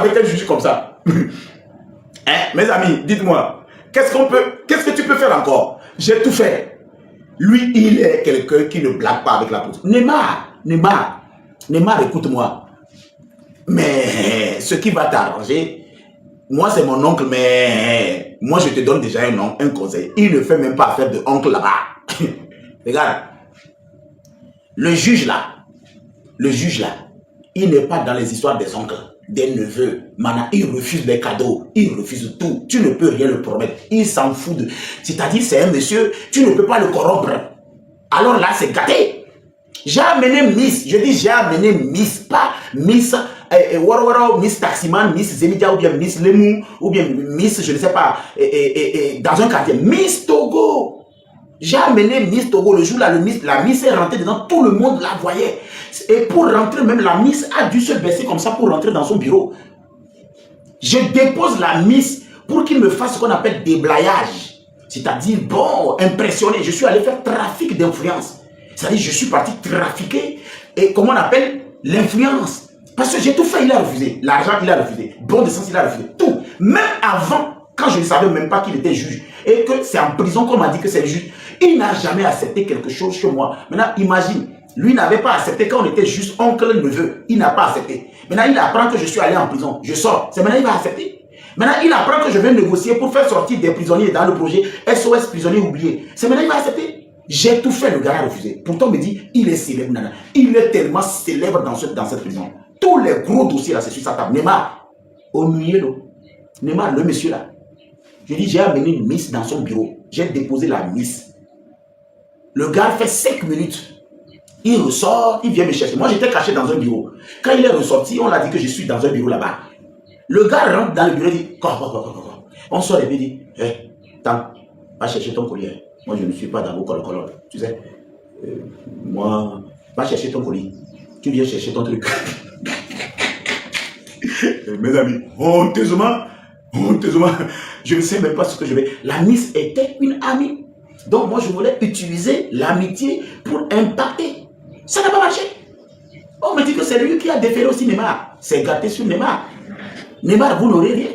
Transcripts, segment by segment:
avec un juge comme ça? Hein, mes amis, dites-moi, qu'est-ce que tu peux faire encore? J'ai tout fait. Lui, il est quelqu'un qui ne blague pas avec la police. Neymar, écoute-moi. Mais ce qui va t'arranger, moi c'est mon oncle, mais moi je te donne déjà un conseil. Il ne fait même pas affaire de oncle là-bas. Regarde, le juge là, il n'est pas dans les histoires des oncles, des neveux. Maintenant, il refuse les cadeaux, il refuse tout. Tu ne peux rien le promettre. Il s'en fout de... C'est-à-dire, c'est un monsieur, tu ne peux pas le corrompre. Alors là, c'est gâté. J'ai amené Miss, je dis j'ai amené Miss, pas Miss Miss Taximan, Miss Zemidia ou bien Miss Lemou ou bien Miss, je ne sais pas, dans un quartier. Miss Togo. J'ai amené Miss Togo le jour là, la Miss est rentrée dedans, tout le monde la voyait. Et pour rentrer, même la Miss a dû se baisser comme ça pour rentrer dans son bureau. Je dépose la Miss pour qu'il me fasse ce qu'on appelle déblayage. C'est-à-dire, bon, impressionné. Je suis allé faire trafic d'influence. C'est-à-dire, je suis parti trafiquer, et comment on appelle, l'influence. Parce que j'ai tout fait, il a refusé. L'argent, il a refusé. Bon de sens, il a refusé. Tout. Même avant, quand je ne savais même pas qu'il était juge, et que c'est en prison qu'on m'a dit que c'est le juge, il n'a jamais accepté quelque chose chez moi. Maintenant, imagine, lui n'avait pas accepté quand on était juste oncle, neveu. Il n'a pas accepté. Maintenant, il apprend que je suis allé en prison. Je sors. C'est maintenant il va accepter. Maintenant, il apprend que je vais négocier pour faire sortir des prisonniers dans le projet SOS prisonniers oubliés. C'est maintenant il va accepter. J'ai tout fait, le gars a refusé. Pourtant, on me dit, il est célèbre, nana. Il est tellement célèbre dans cette prison. Tous les gros dossiers là, c'est sur sa table. Neymar, au milieu, Neymar, le monsieur là. Je dis, j'ai amené une Miss dans son bureau. J'ai déposé la Miss. Le gars fait 5 minutes. Il ressort, il vient me chercher. Moi, j'étais caché dans un bureau. Quand il est ressorti, on l'a dit que je suis dans un bureau là-bas. Le gars rentre dans le bureau et dit, on sort et puis dit, attends, va chercher ton collier. Moi, je ne suis pas dans vos colons. Tu sais, moi, va chercher ton colis. Tu viens chercher ton truc. Mes amis, honteusement, je ne sais même pas ce que je vais. La Miss était une amie. Donc, moi, je voulais utiliser l'amitié pour impacter. Ça n'a pas marché. On me dit que c'est lui qui a déféré aussi Neymar. C'est gâté sur Neymar. Neymar, vous n'aurez rien.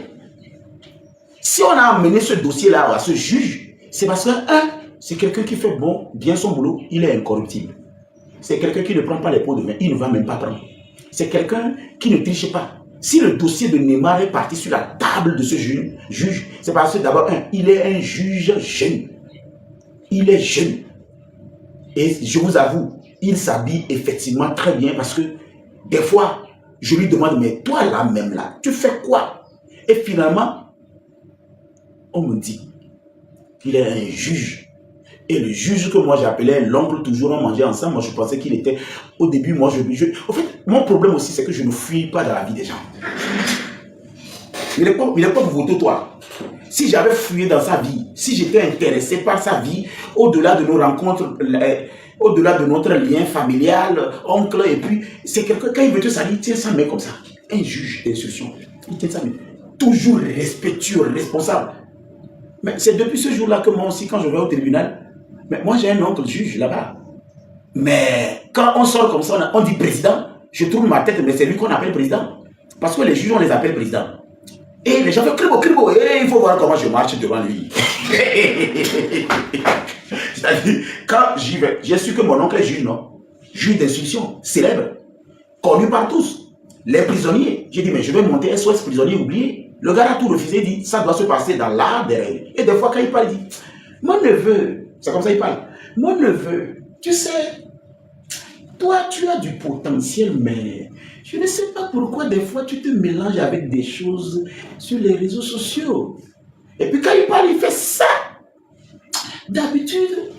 Si on a amené ce dossier-là à ce juge, c'est parce que, c'est quelqu'un qui fait bien son boulot, il est incorruptible. C'est quelqu'un qui ne prend pas les pots de vin, il ne va même pas prendre. C'est quelqu'un qui ne triche pas. Si le dossier de Neymar est parti sur la table de ce juge, c'est parce que d'abord, il est un juge jeune. Il est jeune. Et je vous avoue, il s'habille effectivement très bien parce que des fois, je lui demande, mais toi là même là, tu fais quoi? Et finalement, on me dit qu'il est un juge. Et le juge que moi j'appelais l'oncle, toujours on mangeait ensemble, moi je pensais qu'il était, au début, moi en fait, mon problème aussi c'est que je ne fuis pas dans la vie des gens. Il n'est pas voté toi. Si j'avais fui dans sa vie, si j'étais intéressé par sa vie, au-delà de nos rencontres, au-delà de notre lien familial, oncle, et puis c'est quelqu'un, quand il veut te saluer, il tient sa main comme ça. Un juge d'instruction, il tient sa main. Toujours respectueux, responsable. Mais c'est depuis ce jour-là que moi aussi, quand je vais au tribunal, mais moi j'ai un oncle juge là-bas. Mais quand on sort comme ça, on dit président, je tourne ma tête, mais c'est lui qu'on appelle président. Parce que les juges, on les appelle président. Et les gens font cribo, et il faut voir comment je marche devant lui. C'est-à-dire, quand j'y vais, j'ai su que mon oncle est juge, non? Juge d'instruction, célèbre, connu par tous. Les prisonniers, j'ai dit, mais je vais monter SOS prisonnier oublié. Le gars a tout refusé, il dit, ça doit se passer dans l'art des règles. Et des fois, quand il parle, il dit, mon neveu, c'est comme ça il parle, mon neveu, tu sais, toi, tu as du potentiel, mais je ne sais pas pourquoi des fois tu te mélanges avec des choses sur les réseaux sociaux. Et puis quand il parle, il fait ça. D'habitude,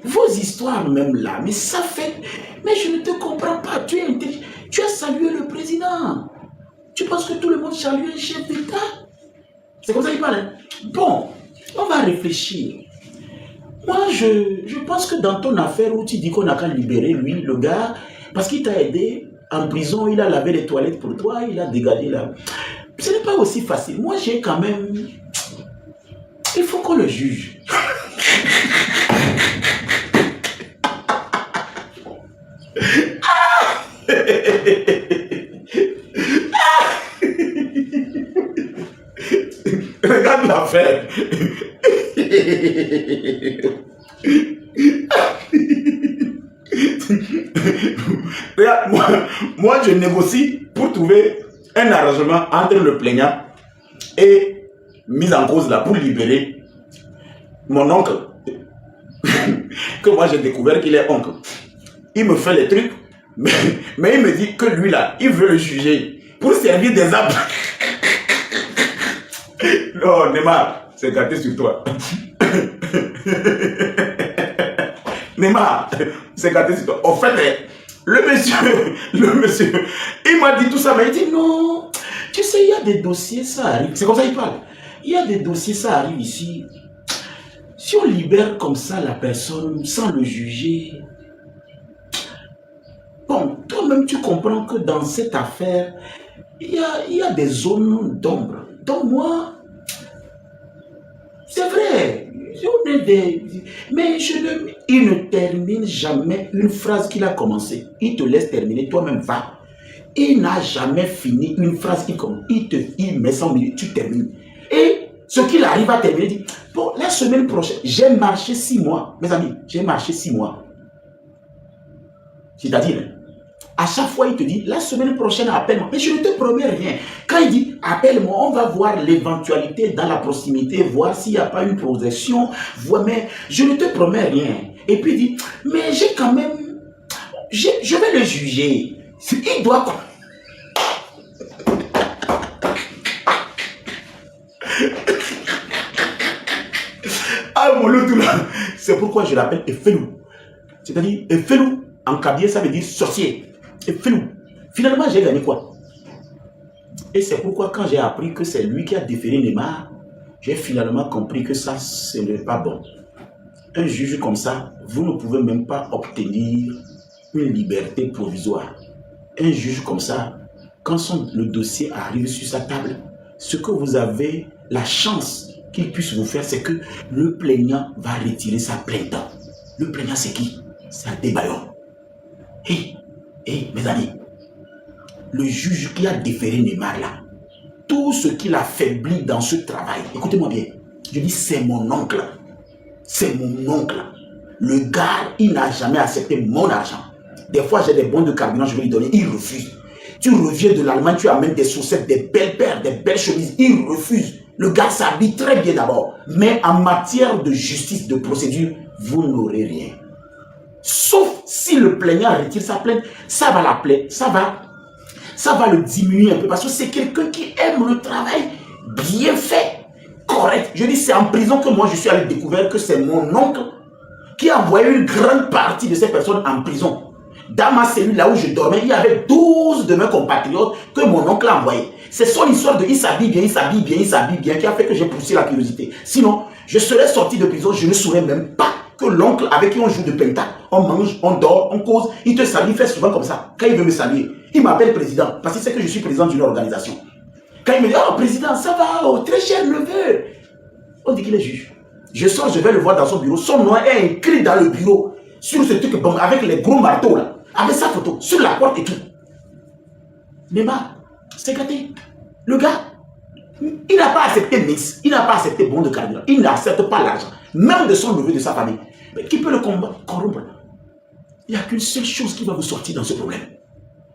vos histoires même là, mais ça fait... Mais je ne te comprends pas, tu es intelligent. Tu as salué le président. Tu penses que tout le monde salue un chef d'État? C'est comme ça qu'il parle. Hein? Bon, on va réfléchir. Moi, je pense que dans ton affaire où tu dis qu'on n'a qu'à libérer lui, le gars, parce qu'il t'a aidé, en prison, il a lavé les toilettes pour toi, il a dégagé là. Ce n'est pas aussi facile. Moi, j'ai quand même... Il faut qu'on le juge. regarde l'affaire. Regarde, moi, je négocie pour trouver un arrangement entre le plaignant et mise en cause là pour libérer mon oncle. Que moi j'ai découvert qu'il est oncle. Il me fait les trucs, mais il me dit que lui là, il veut le juger pour servir des arbres. Non, Neymar, c'est gâté sur toi. Neymar, c'est gâté sur toi. En fait, le monsieur, il m'a dit tout ça, mais il dit non, tu sais, il y a des dossiers, ça arrive. C'est comme ça qu'il parle. Il y a des dossiers, ça arrive ici. Si on libère comme ça la personne sans le juger, bon, toi-même tu comprends que dans cette affaire, il y a des zones d'ombre. Donc moi, c'est vrai, on est mais il ne termine jamais une phrase qu'il a commencé. Il te laisse terminer, toi-même va. Il n'a jamais fini une phrase qu'il commence. Il met 100 minutes, tu termines. Et ce qu'il arrive à terminer, il dit, bon, la semaine prochaine, j'ai marché 6 mois. Mes amis, j'ai marché 6 mois. C'est-à-dire, à chaque fois, il te dit, la semaine prochaine, appelle-moi. Mais je ne te promets rien. Quand il dit, appelle-moi, on va voir l'éventualité dans la proximité, voir s'il n'y a pas une progression, voir, mais je ne te promets rien. Et puis il dit, mais j'ai quand même, je vais le juger. Il doit... Ah, mon loup, là. C'est pourquoi je l'appelle Efelou. C'est-à-dire, Efelou, en kabyle, ça veut dire sorcier. Efelou. Finalement, j'ai gagné quoi? Et c'est pourquoi quand j'ai appris que c'est lui qui a déféré Neymar, j'ai finalement compris que ça, ce n'est pas bon. Un juge comme ça, vous ne pouvez même pas obtenir une liberté provisoire. Un juge comme ça, quand le dossier arrive sur sa table, ce que vous avez la chance qu'il puisse vous faire, c'est que le plaignant va retirer sa plainte. Le plaignant, c'est qui? C'est un débailleur. Hé, mes amis, le juge qui a déféré Neymar là, tout ce qu'il a faibli dans ce travail, écoutez-moi bien, je dis c'est mon oncle. C'est mon oncle. Le gars, il n'a jamais accepté mon argent. Des fois, j'ai des bons de carburant, je vais lui donner, il refuse. Tu reviens de l'Allemagne, tu amènes des chaussettes, des belles paires, des belles chemises, il refuse. Le gars s'habille très bien d'abord. Mais en matière de justice, de procédure, vous n'aurez rien. Sauf si le plaignant retire sa plainte, ça va l'appeler, ça va le diminuer un peu. Parce que c'est quelqu'un qui aime le travail bien fait, correct. Je dis, c'est en prison que moi je suis allé découvrir que c'est mon oncle qui a envoyé une grande partie de ces personnes en prison. Dans ma cellule, là où je dormais, il y avait 12 de mes compatriotes que mon oncle a envoyé. C'est son histoire de il s'habille bien, il s'habille bien, il s'habille bien qui a fait que j'ai poussé la curiosité. Sinon, je serais sorti de prison, je ne saurais même pas que l'oncle avec qui on joue de pentacle, on mange, on dort, on cause, il te salue, il fait souvent comme ça. Quand il veut me saluer, il m'appelle président parce qu'il sait que je suis président d'une organisation. Quand il me dit, oh président, ça va, oh, très cher neveu. On dit qu'il est juge. Je sors, je vais le voir dans son bureau. Son nom est écrit dans le bureau, sur ce truc, bon, avec les gros marteaux là, avec sa photo, sur la porte et tout. Neymar, c'est gâté. Le gars, il n'a pas accepté Mix, il n'a pas accepté bon de carburant, il n'accepte pas l'argent, même de son neveu, de sa famille. Mais qui peut le corrompre? Il n'y a qu'une seule chose qui va vous sortir dans ce problème.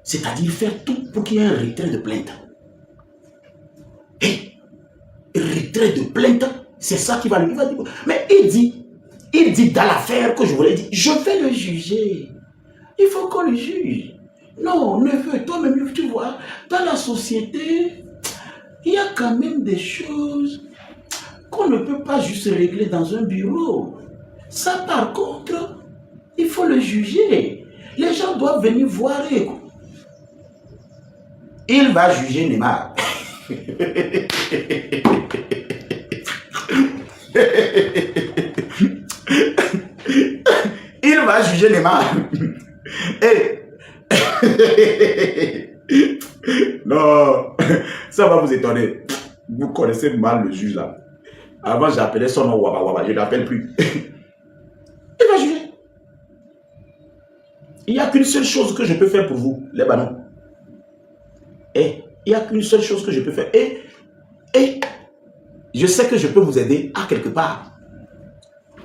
C'est-à-dire faire tout pour qu'il y ait un retrait de plainte. Et retrait de plainte, c'est ça qui va lui dire. Mais il dit dans l'affaire que je voulais dire, je vais le juger. Il faut qu'on le juge. Non, neveu, toi-même, tu vois, dans la société, il y a quand même des choses qu'on ne peut pas juste régler dans un bureau. Ça, par contre, il faut le juger. Les gens doivent venir voir. Il va juger Neymar. Il va juger Neymar. Et non, ça va vous étonner. Vous connaissez mal le juge là. Avant, j'appelais son nom Waba Waba. Je ne l'appelle plus. Il va juger. Il n'y a qu'une seule chose que je peux faire pour vous, les banons. Et il n'y a qu'une seule chose que je peux faire. Et je sais que je peux vous aider à quelque part.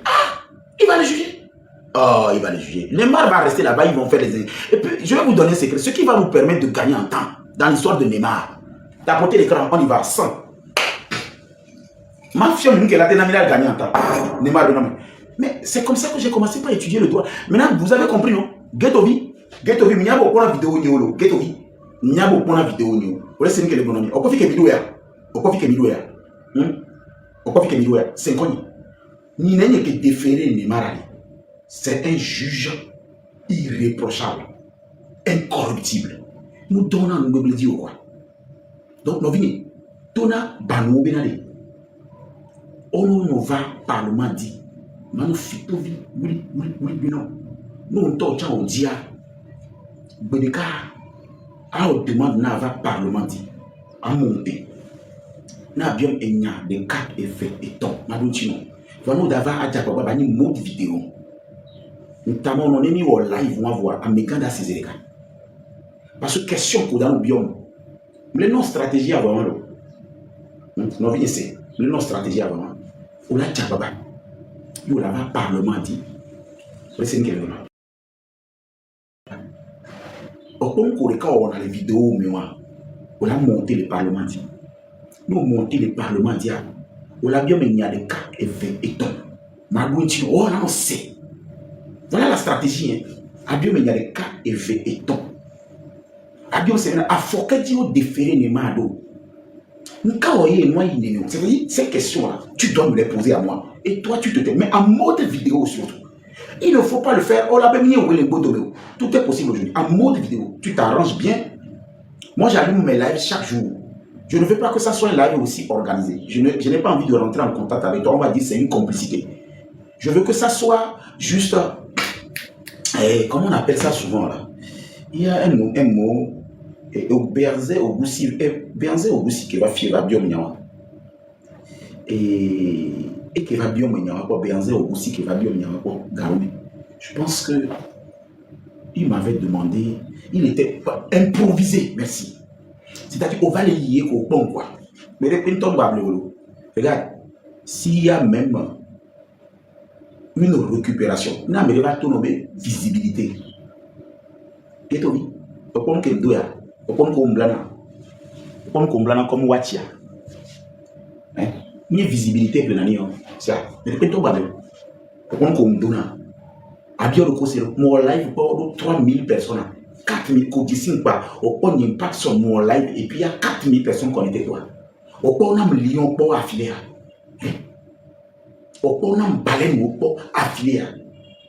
Ah, il va les juger. Oh, il va les juger. Neymar va rester là-bas, ils vont faire les... Et puis, je vais vous donner un secret. Ce qui va vous permettre de gagner en temps dans l'histoire de Neymar. D'apporter l'écran, on y va, 100. Ma fille, elle a gagné en temps. Neymar, non. Mais c'est comme ça que j'ai commencé par étudier le droit. Maintenant, vous avez compris, non? Getovi, il n'y a pas de vidéo niolo. Getovi, il n'y a pas de vidéo niolo. Vous laissez que les bonhommes. On peut faire vidéo ya. On peut faire vidéo ya. On peut faire vidéo ya. C'est connu. Ni n'est que déféré Neymar. C'est un juge irréprochable, incorruptible. Nous donnons nous me dire quoi. Donc, nous venons. Donna Banou Benade. On nous va parlement dit. Nous fitovi, oui, non. Nous on t'entend au dia. Bédeka, à on demande n'a va parlement dit. À monter. N'a bien enya de 4 effets et ton. Madouchino. Vraiment d'avoir à dire quoi, bani mode vidéo. Notamment, on est mis au live, on va voir, à Mekanda Césaire. Parce que question qu'on a au biome. Mais non stratégie avant, non, viens c'est. Le non stratégie avant. On a dit, baba. Il y a un parlement dit. C'est une question. On a les vidéos, mais on a monté le parlement dit. Nous avons monté le parlement dit. On a bien mis il y a des 4 effets et ton. Magouti, oh là on sait. Voilà la stratégie. Abio mais il y a des 4 effets et ton. Abio c'est un avocat qui a déféré les mains d'eau. Ces questions-là, tu dois me les poser à moi. Et toi, tu te tais. Mais en mode vidéo surtout. Il ne faut pas le faire. Oh, tout est possible aujourd'hui. En mode vidéo, tu t'arranges bien. Moi, j'allume mes lives chaque jour. Je ne veux pas que ça soit un live aussi organisé. Je n'ai pas envie de rentrer en contact avec toi. On va dire que c'est une complicité. Je veux que ça soit juste... comment on appelle ça souvent là? Il y a un mot et au Berzé au Goussi qui va faire bien mignon et qui va bien mignon quoi Berzé au Goussi qui va bien mignon quoi Garoumi. Je pense que il m'avait demandé, il était improvisé, merci. C'est-à-dire qu'on va les lier au bon quoi. Mais les pintons regarde, s'il y a même une récupération, non mais il va tout nommer visibilité. Et oui, au point que doya. Comme comme Watia. Ni visibilité pleine ça. Mais quand on va comme Dona. Abia le conseil mon live pour 3000 personnes. 4000 codicines par au point impact sur mon live et puis il y a 4000 personnes connectées toi. Au point on a million pour affilier. Au point on a baleine pour affilier.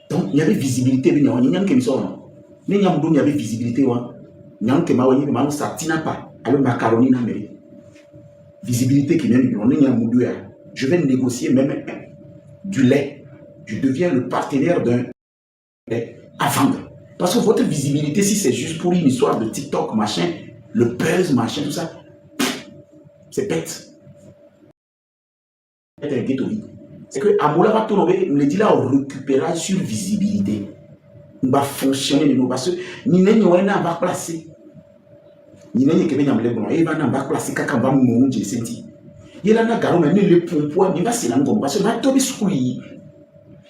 Donc il y avait visibilité il y a une qui me sort. Il y avait visibilité Nyam ke mawanyi manu satina pas alors macaroni na meri visibilité qui vient du on je vais négocier même du lait, je deviens le partenaire d'un lait à vendre parce que votre visibilité si c'est juste pour une histoire de TikTok machin le buzz machin tout ça c'est bête. C'est un ghetto vide. C'est que Amoula va tourner me dit là on récupérera sur visibilité. On va fonctionner de nous parce que ni n'a pas placé. Ni n'a que bien bon et va n'a pas placé kaka va mon je senti. Il a na garo mais le pompoir ni va c'est là parce que ma tobi skoui.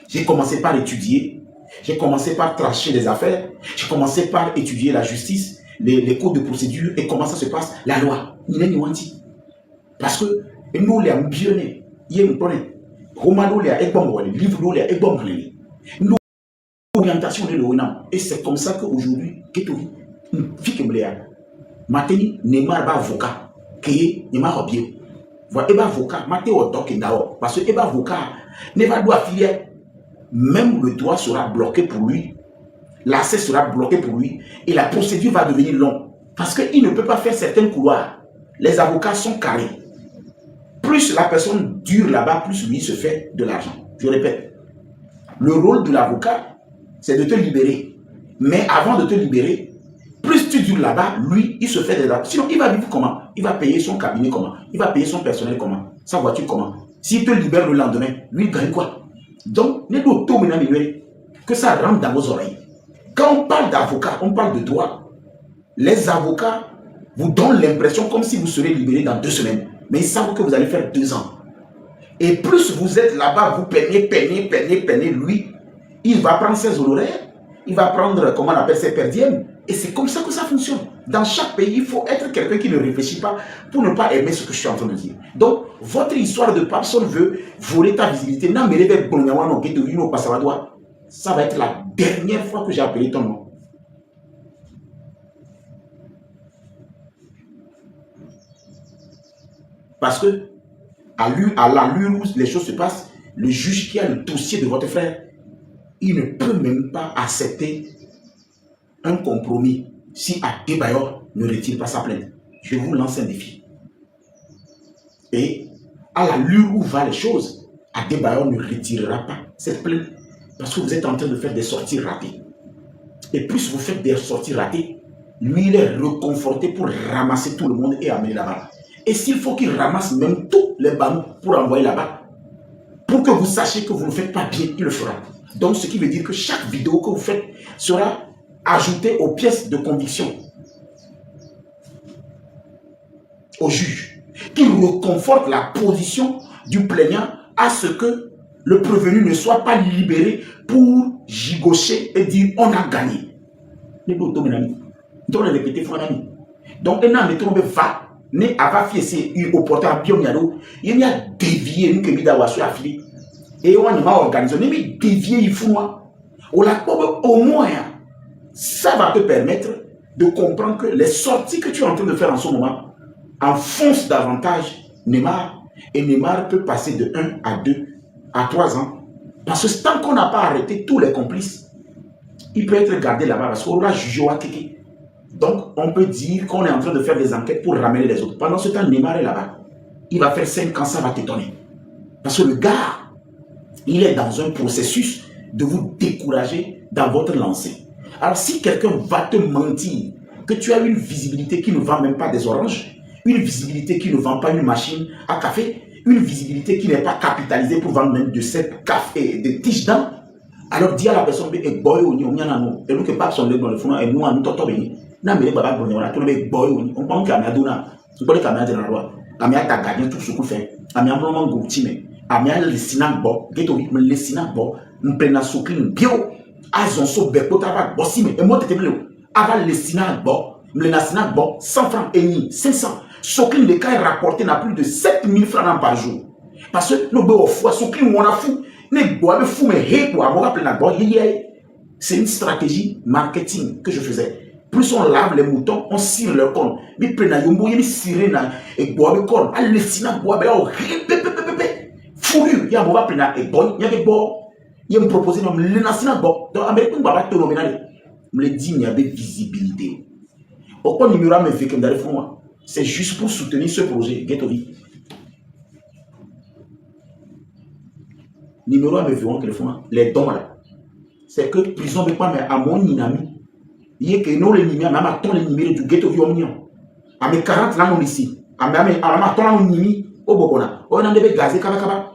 J'ai commencé par étudier, j'ai commencé par tracher les affaires, j'ai commencé par étudier la justice, les codes de procédure et comment ça se passe la loi. Ni n'a ni wanti. Parce que nous les ambionné, il me connaît. Romano les a bon livre les a bon nous orientation de l'ONAM. Et c'est comme ça qu'aujourd'hui, Ketovi, fille que Mateni, Neymar va avocat, qui Neymar bien. Voilà, et avocat, Matéo Doc et Dao. Parce que avocat, Neymar doit affilier. Même le droit sera bloqué pour lui. L'accès sera bloqué pour lui. Et la procédure va devenir longue. Parce qu'il ne peut pas faire certains couloirs. Les avocats sont carrés. Plus la personne dure là-bas, plus lui se fait de l'argent. Je répète. Le rôle de l'avocat, c'est de te libérer. Mais avant de te libérer, plus tu dures là-bas, lui, il se fait des actes. Sinon, il va vivre comment? Il va payer son cabinet comment? Il va payer son personnel comment? Sa voiture comment? S'il te libère le lendemain, lui, il gagne quoi? Donc, que ça rentre dans vos oreilles. Quand on parle d'avocat, on parle de droit. Les avocats vous donnent l'impression comme si vous serez libéré dans 2 semaines. Mais ils savent que vous allez faire 2 ans. Et plus vous êtes là-bas, vous peinez, lui, il va prendre ses honoraires, il va prendre, comment on appelle, ses perdièmes. Et c'est comme ça que ça fonctionne. Dans chaque pays, il faut être quelqu'un qui ne réfléchit pas pour ne pas aimer ce que je suis en train de dire. Donc, votre histoire de personne veut voler ta visibilité. Ça va être la dernière fois que j'ai appelé ton nom. Parce que, à l'allure où les choses se passent, le juge qui a le dossier de votre frère, il ne peut même pas accepter un compromis si Adebayor ne retire pas sa plainte. Je vous lance un défi. Et à l'allure où vont les choses, Adebayor ne retirera pas cette plainte parce que vous êtes en train de faire des sorties ratées. Et plus vous faites des sorties ratées, lui, il est reconforté pour ramasser tout le monde et amener là-bas. Et s'il faut qu'il ramasse même tous les ballons pour envoyer là-bas, pour que vous sachiez que vous ne faites pas bien, il le fera. Donc, ce qui veut dire que chaque vidéo que vous faites sera ajoutée aux pièces de conviction au juge, qui reconforte la position du plaignant à ce que le prévenu ne soit pas libéré pour gigocher et dire on a gagné. Donc, un homme de va ne ava fiese au portant biom yado il y a dévié nous que mi da wasu affili et on m'a organisé ne mi dévié il faut moi au moins ça va te permettre de comprendre que les sorties que tu es en train de faire en ce moment enfoncent davantage Neymar, et Neymar peut passer de 1 à 2 à 3 ans parce que tant qu'on n'a pas arrêté tous les complices, il peut être gardé là-bas parce qu'on l'a jugé à Kiki. Donc, on peut dire qu'on est en train de faire des enquêtes pour ramener les autres. Pendant ce temps, Neymar est là-bas. Il va faire 5 ans, ça va t'étonner. Parce que le gars, il est dans un processus de vous décourager dans votre lancée. Alors, si quelqu'un va te mentir que tu as une visibilité qui ne vend même pas des oranges, une visibilité qui ne vend pas une machine à café, une visibilité qui n'est pas capitalisée pour vendre même de cette café, de tiges d'an, alors dis à la personne, et boy, et nous que pas son dans le fond, et nous, à nous, na mbele baba bonne wala to le boy on pense qu'à dona on peut qu'à de la loi amia ta gagner tout ce qu'on fait amia vraiment go time amia le sinan bo geto le sinan bo mpena soklin bio azon so be ko taba bo sime e mo tete bleu avant le sinan bo le sinan bo 100 francs et ni 500 soklin le cas rapporté n'a plus de 7000 francs par jour parce que no be au fois soklin on a fou ne bo be fou mais he pour avoir plein bo c'est une stratégie marketing que je faisais. Plus on lave les moutons, on cire leur cornes. Mais prenez yombo, il cire et boire le cornes. Allez, sinon, boire, fourrure. Il y a un bois plein et bon, il y a des bois. Il y a un proposé, non, le national bon. Donc, Américain, on va te nommer. Me le dit, il y avait visibilité. Pourquoi numéro me fait comme dans le fond? C'est juste pour soutenir ce projet. Ghettovi. Numéro me fait que le fond, les dons là. C'est que prison ne pas, mais à mon inami. Il y a que nous les numéros, mais à ton les numéros du ghetto viomnion. À mes 40 ans ici. À mes ton nimi au Bobona. On a des gazés kabakaba.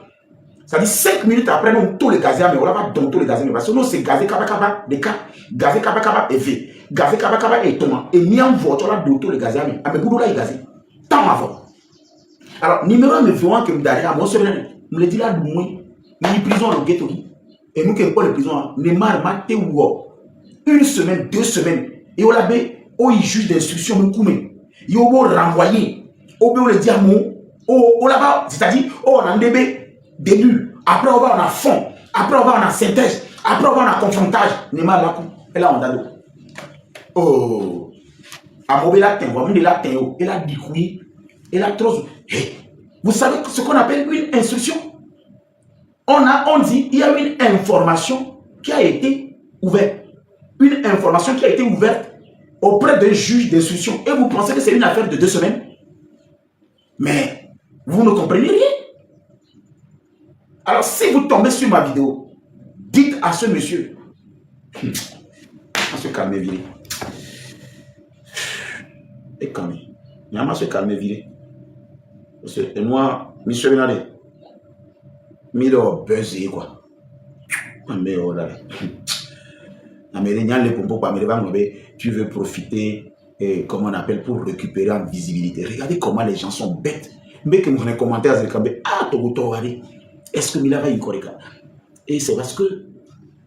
Ça dit 5 minutes après, nous tous les gazés, mais on va dans tous les gazés. Parce que nous, c'est gazé kabakaba, des cas. Gazé kabakaba et fait. Gazé kabakaba et Thomas. Et mis en voiture là, de tous les gazés. À mes boulots là, il gazé. Tant avant. Alors, numéro me fait que me derrière, moi, c'est me le dit là, moi, ni prison au ghetto. Et nous qui sommes pas les prisons, ne marmaté ou une semaine, 2 semaines, et on l'a fait, il juge d'instruction, il va renvoyer, on le diamant, on l'a c'est-à-dire, on a un début, après on va en fond, après on va en synthèse, après on va en confrontage, Neymar là, et là on a l'eau. Oh, à mauvais latin, on va la latin, et là, du coup, et là, trop. Vous savez ce qu'on appelle une instruction? On dit, il y a une information qui a été ouverte. Une information qui a été ouverte auprès d'un juge d'instruction. Et vous pensez que c'est une affaire de 2 semaines? Mais vous ne comprenez rien. Alors, si vous tombez sur ma vidéo, dites à ce monsieur, se calmer, virer. Et calmer. Il y a se calmer, virer. Et moi, monsieur Benade, il a buzzé, quoi. Mais oh là. Tu veux profiter, et, comme on appelle, pour récupérer en visibilité. Regardez comment les gens sont bêtes. Mais que mon commentaire, c'est que ah, Togoto, est-ce que Mila va y corriger? Et c'est parce que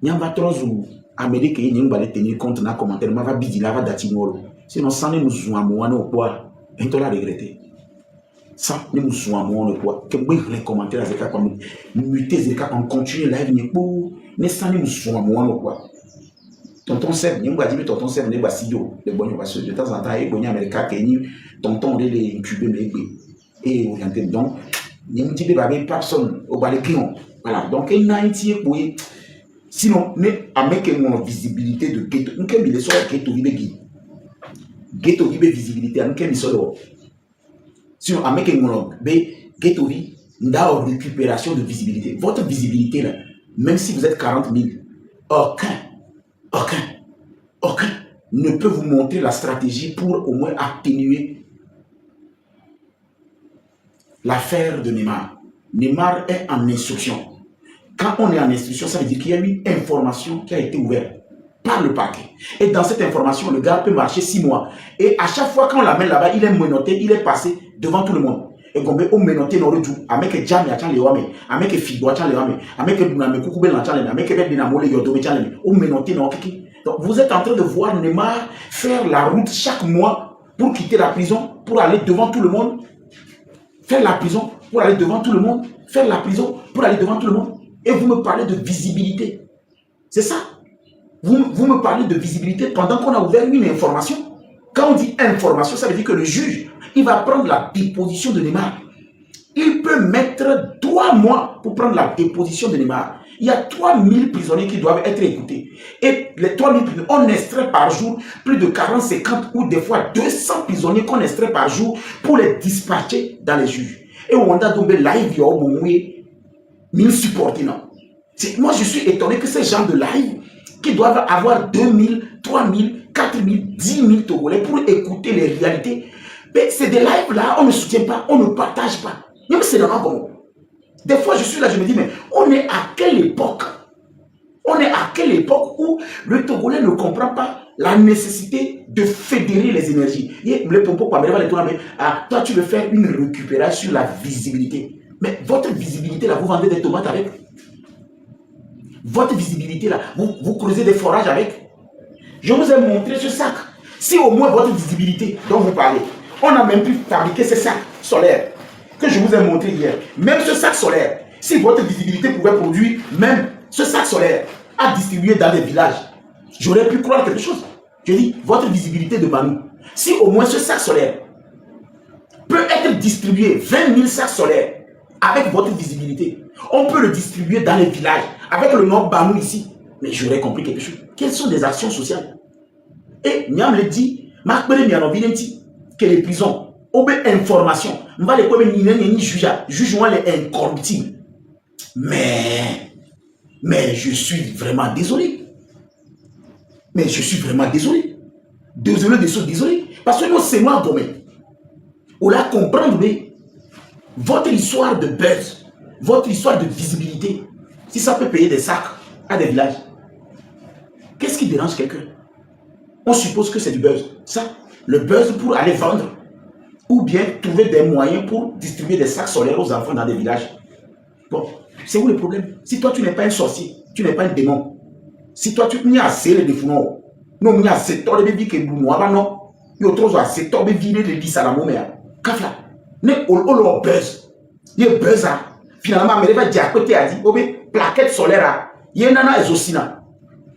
n'y a pas trop ou Amérique et n'y a pas tenir compte dans commentaire, mais va bidi là va datimolo. Sinon, sans nous zouamouan au poids, et toi la regretter. Sans nous zouamouan au poids, que moi les commentaires, c'est comme muter, c'est comme continuer live, n'est pas, n'est sans nous zouamouan au poids. Tonton Seb, n'y a pas dit tonton Seb n'est pas si yo, les bons parce que de temps en temps, les bons américains qui tonton les incubés mais et orienté donc, n'y a dit pas personne au bas les clients. Voilà, donc il y a un petit peu. Sinon, avec une visibilité de ghetto, nous avons besoin de ghetto vibe. Ghetto vibe visibilité, nous avons besoin. Sinon, avec une ghetto vibe, nous avons une récupération de visibilité. Votre visibilité, là, même si vous êtes 40 000, aucun ne peut vous montrer la stratégie pour au moins atténuer l'affaire de Neymar. Neymar est en instruction. Quand on est en instruction, ça veut dire qu'il y a une information qui a été ouverte par le parquet. Et dans cette information, le gars peut marcher 6 mois. Et à chaque fois qu'on l'amène là-bas, il est menotté, il est passé devant tout le monde. Et comme on menotté dans le tout, avec Jam ya chan le wame, avec Fibo chan le wame, avec Buname Koukoube lan chan le, avec Benamole Yodome chan le, on menotté dans kiki. Donc vous êtes en train de voir Neymar faire la route chaque mois pour quitter la prison, pour aller devant tout le monde. Faire la prison pour aller devant tout le monde. Faire la prison pour aller devant tout le monde. Et vous me parlez de visibilité. C'est ça. Vous me parlez de visibilité pendant qu'on a ouvert une information. Quand on dit information, ça veut dire que le juge, il va prendre la déposition de Neymar. Il peut mettre 3 mois pour prendre la déposition de Neymar. Il y a 3000 prisonniers qui doivent être écoutés. Et les 3000 prisonniers, on extrait par jour plus de 40, 50 ou des fois 200 prisonniers qu'on extrait par jour pour les dispatcher dans les juges. Et on a donc live, il supporter, non. Moi, je suis étonné que ces gens de live qui doivent avoir 2000, 3000, 4000, 10 000 Togolais pour écouter les réalités. Mais c'est des lives là, on ne soutient pas, on ne partage pas. Même c'est vraiment bon. Des fois, je suis là, je me dis, mais on est à quelle époque? On est à quelle époque où le Togolais ne comprend pas la nécessité de fédérer les énergies? Le pompo, toi, tu veux faire une récupération sur la visibilité. Mais votre visibilité, là, vous vendez des tomates avec. Votre visibilité, là, vous creusez des forages avec. Je vous ai montré ce sac. Si au moins votre visibilité dont vous parlez, on a même pu fabriquer ces sacs solaires que je vous ai montré hier. Même ce sac solaire, si votre visibilité pouvait produire même ce sac solaire à distribuer dans les villages, j'aurais pu croire quelque chose. Je dis, votre visibilité de Manu, si au moins ce sac solaire peut être distribué, 20 000 sacs solaires, avec votre visibilité, on peut le distribuer dans les villages, avec le nom Banou ici. Mais j'aurais compris quelque chose. Quelles sont des actions sociales? Et Niam le dit, Marc Bele que les prisons, on veut information, on va les juger les incorruptibles. Mais je suis vraiment désolé. Mais je suis vraiment désolé. Désolé. Parce que nous, c'est moi, on l'a comprendre, mais votre histoire de buzz, votre histoire de visibilité, si ça peut payer des sacs à des villages, qu'est-ce qui dérange quelqu'un? On suppose que c'est du buzz. Ça, le buzz pour aller vendre, ou bien trouver des moyens pour distribuer des sacs solaires aux enfants dans des villages. Bon, c'est où le problème? Si toi, tu n'es pas un sorcier, tu n'es pas un démon, si toi, tu n'es pas assez les défauts, non, tu n'es pas assez de bébé qui est non, tu n'es pas assez de bébé qui est dit à la momère. Kafla. Mais on buzz. Il y a buzz. Finalement, mais va dire à côté a dit, oh mais plaquette solaire, il y a un nana exosina.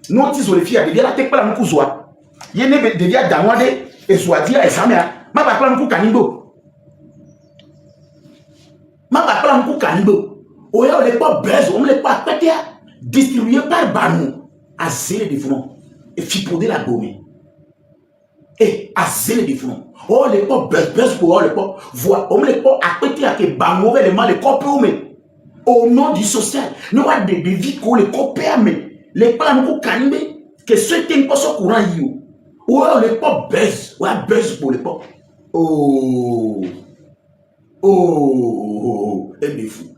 Nous disons les filles, il y a la tête pas la moukouzwa. Il y a une devia d'amouade et soit et samia. Ma papa la moukou kanimbo. Ma papa la moukou kanimbo. Oh ya on n'est pas buzz, on n'est pas pété distribué par Banou à zéro de fond et fipodé la gomme. Et à zéro de fond. Oh les pas buzz pour les pas voir on les pas à pété à que Banou les mal les copier au nom du social. Nous avons des vies qu'on les copier mais les pas nous kanimbe que ceux qui pas au courant you. Ouais, on n'est pas buzz. Ouais, buzz pour les pas. Oh, et des fous.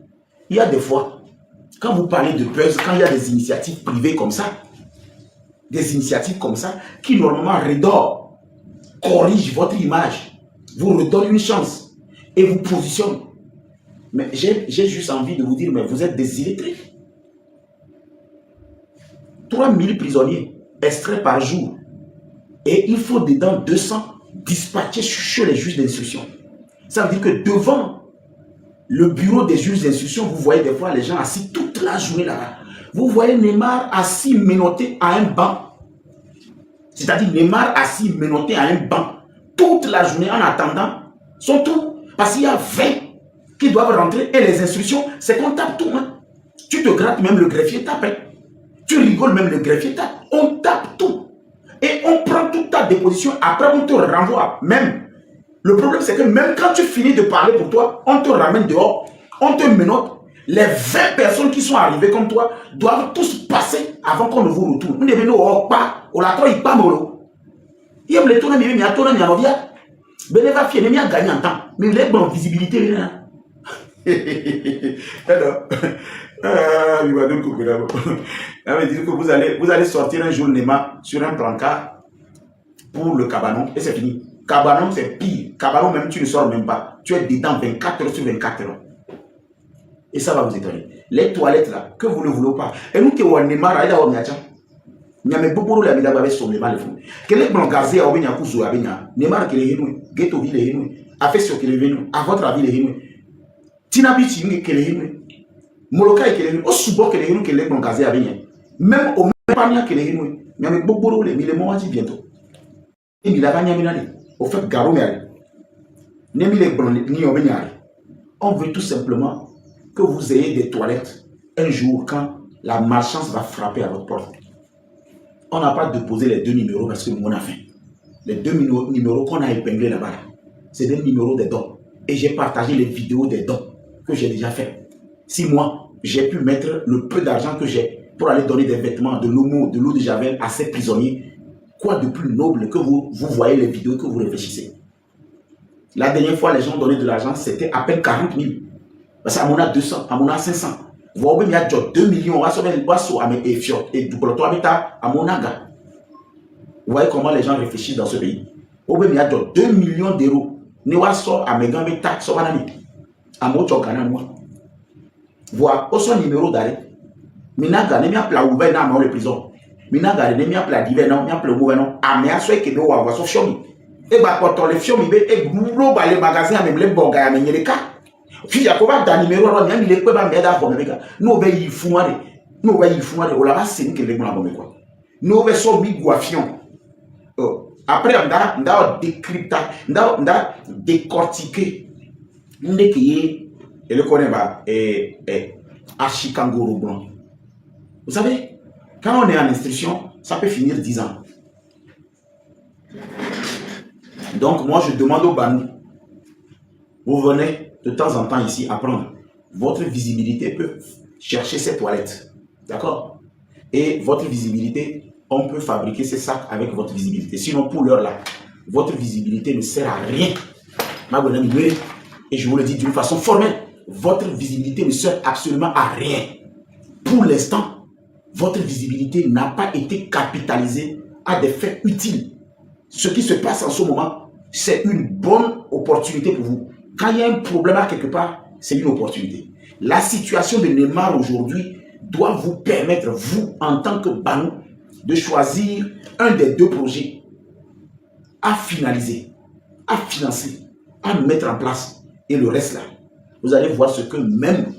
Il y a des fois, quand vous parlez de buzz, quand il y a des initiatives privées comme ça, qui normalement redorent, corrigent votre image, vous redonnent une chance et vous positionnent. Mais j'ai juste envie de vous dire, mais vous êtes des illettrés. 3000 prisonniers extraits par jour. Et il faut dedans 200 dispatchés chez les juges d'instruction. Ça veut dire que devant le bureau des juges d'instruction, vous voyez des fois les gens assis toute la journée là-bas. Vous voyez Neymar assis menotté à un banc. C'est-à-dire Neymar assis menotté à un banc toute la journée en attendant son tour. Parce qu'il y a 20 qui doivent rentrer et les instructions, c'est qu'on tape tout. Hein. Tu te grattes, même le greffier tape. Hein. Tu rigoles, même le greffier tape. On tape tout. Et on prend toute ta déposition. Après, on te renvoie. Même. Le problème, c'est que même quand tu finis de parler pour toi, on te ramène dehors. On te menotte. Les 20 personnes qui sont arrivées comme toi doivent tous passer avant qu'on ne vous retourne. Nous devons pas. On l'a trop, il pas molo. Il y a le tour, mais il y a tour, il y a novia. Ben, il va fier, il y a gagné en temps. Mais il est bon visibilité. Alors, il va dire que vous allez sortir un jour Neymar sur un brancard pour le cabanon et c'est fini. Cabanon, c'est pire. Cabanon, même tu ne sors même pas. Tu es dedans 24 heures sur 24 heures. Et ça va vous étonner. Les toilettes là, que vous ne voulez pas. Et nous qui avons Neymar, il y a un Niacha. Il y a beaucoup de gens qui sont Neymar. Quel est le gazé à Obénia Kouzou à Benya? Neymar qui est venu, Ghetto Ville est venu, Afesio qui est venu, à votre avis, il est venu. Tinabi Tingue qui est venu, Moloka qui est venu, au Soubo qui est venu, qui est le gazé à Benya. Même au Mépania qui est venu, il y a beaucoup de gens qui sont venus bientôt. Et il a gagné. Au fait, Garo on veut tout simplement que vous ayez des toilettes un jour quand la malchance va frapper à votre porte. On n'a pas déposé les 2 numéros parce que nous on a faim. Les 2 numéros qu'on a épinglés là-bas, c'est des numéros des dons. Et j'ai partagé les vidéos des dons que j'ai déjà fait. Si moi, j'ai pu mettre le peu d'argent que j'ai pour aller donner des vêtements, de l'eau de javel à ces prisonniers, quoi de plus noble que vous voyez les vidéos et que vous réfléchissez. La dernière fois, les gens donnaient de l'argent, c'était à peine 40 000. Parce qu'à mon a 200, à mon a 500. Vous voyez, il y a 2 millions. Vous voyez comment les gens réfléchissent dans ce pays. Il y a 2 millions d'euros. Voilà, au son numéro d'arrêt. Minaga, ne m'a pla ouvert dans la prison. Minaga, ne m'a pla divers, non, m'a pla ouvert, non. Ah, mais à ce que nous avons sauf chomi. Et bah, quand les fiomi, et boulot, bah, les magasins, même les bons gars, mais les cas. Puis, il y a quoi dans numéro, on a mis les quoi, mais d'abord, les gars. Nous, on va y fouiller. Nous, on va y fouiller. On l'a c'est que les bons abonnés, quoi. Nous, on va sortir guafion. Après, on a décrypté, on a décortiqué. On a qui et le connaît pas, Achikangoro blanc. Vous savez, quand on est en instruction, ça peut finir 10 ans. Donc, moi, je demande au Banou, vous venez de temps en temps ici apprendre. Votre visibilité peut chercher ces toilettes. D'accord? Et votre visibilité, on peut fabriquer ces sacs avec votre visibilité. Sinon, pour l'heure là, votre visibilité ne sert à rien. Et je vous le dis d'une façon formelle. Votre visibilité ne sert absolument à rien. Pour l'instant, votre visibilité n'a pas été capitalisée à des faits utiles. Ce qui se passe en ce moment, c'est une bonne opportunité pour vous. Quand il y a un problème à quelque part, c'est une opportunité. La situation de Neymar aujourd'hui doit vous permettre, vous, en tant que Banou, de choisir un des 2 projets à finaliser, à financer, à mettre en place. Et le reste là, vous allez voir ce que même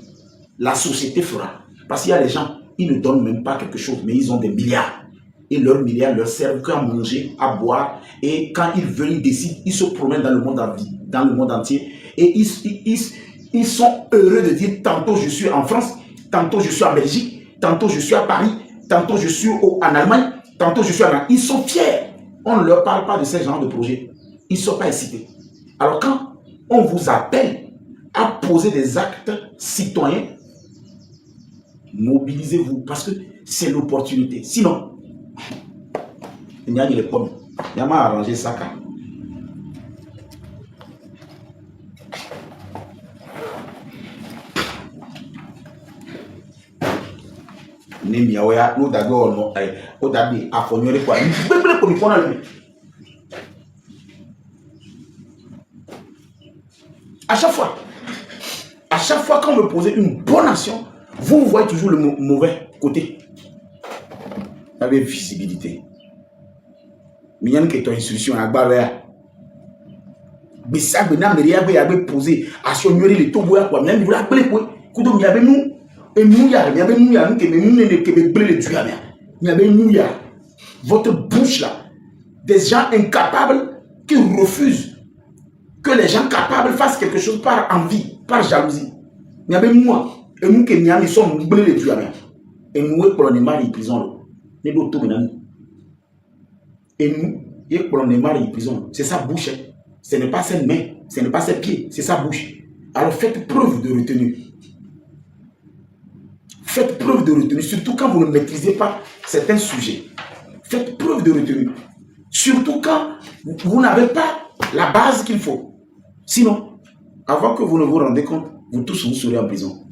la société fera. Parce qu'il y a des gens, ils ne donnent même pas quelque chose, mais ils ont des milliards. Et leurs milliards leur servent qu'à manger, à boire. Et quand ils veulent, ils décident, ils se promènent dans le monde entier. Et ils sont heureux de dire, tantôt je suis en France, tantôt je suis en Belgique, tantôt je suis à Paris, tantôt je suis en Allemagne, tantôt je suis en Allemagne. Ils sont fiers. On ne leur parle pas de ce genre de projet. Ils ne sont pas excités. Alors quand on vous appelle à poser des actes citoyens, mobilisez-vous parce que c'est l'opportunité. Sinon, il y a les pommes. Il y a arrangé ça. À chaque fois, À chaque fois qu'on me posait une bonne action, vous voyez toujours le mauvais côté. Vous avez visibilité. Mais il y a une instruction à Barre. Mais ça, il y a posé action, il y a les taux, il y a les taux, il y a nous. Et nous, il y a votre bouche là, des gens incapables qui refusent que les gens capables fassent quelque chose par envie, par jalousie. Il y avait moi, et nous qui sommes les Dieu. Et nous, pour le mari, prison. Et nous, pour le mari, prison. C'est sa bouche. Ce n'est pas ses mains, ce n'est pas ses pieds, c'est sa bouche. Alors faites preuve de retenue. Faites preuve de retenue, surtout quand vous ne maîtrisez pas certains sujets. Faites preuve de retenue. Surtout quand vous n'avez pas la base qu'il faut. Sinon, avant que vous ne vous rendez compte, vous tous vous serez en prison.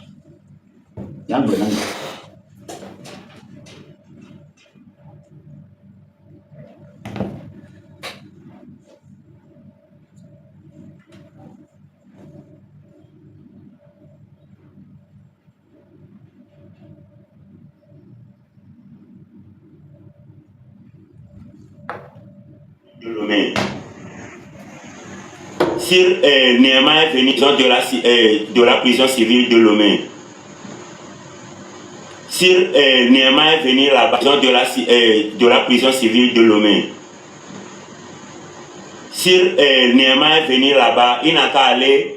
Sur Néhéma est venu de la prison civile de Lomé. Sur Néhéma est venu de la prison civile de Lomé. Sur Néhéma est venu là-bas, il n'a qu'à aller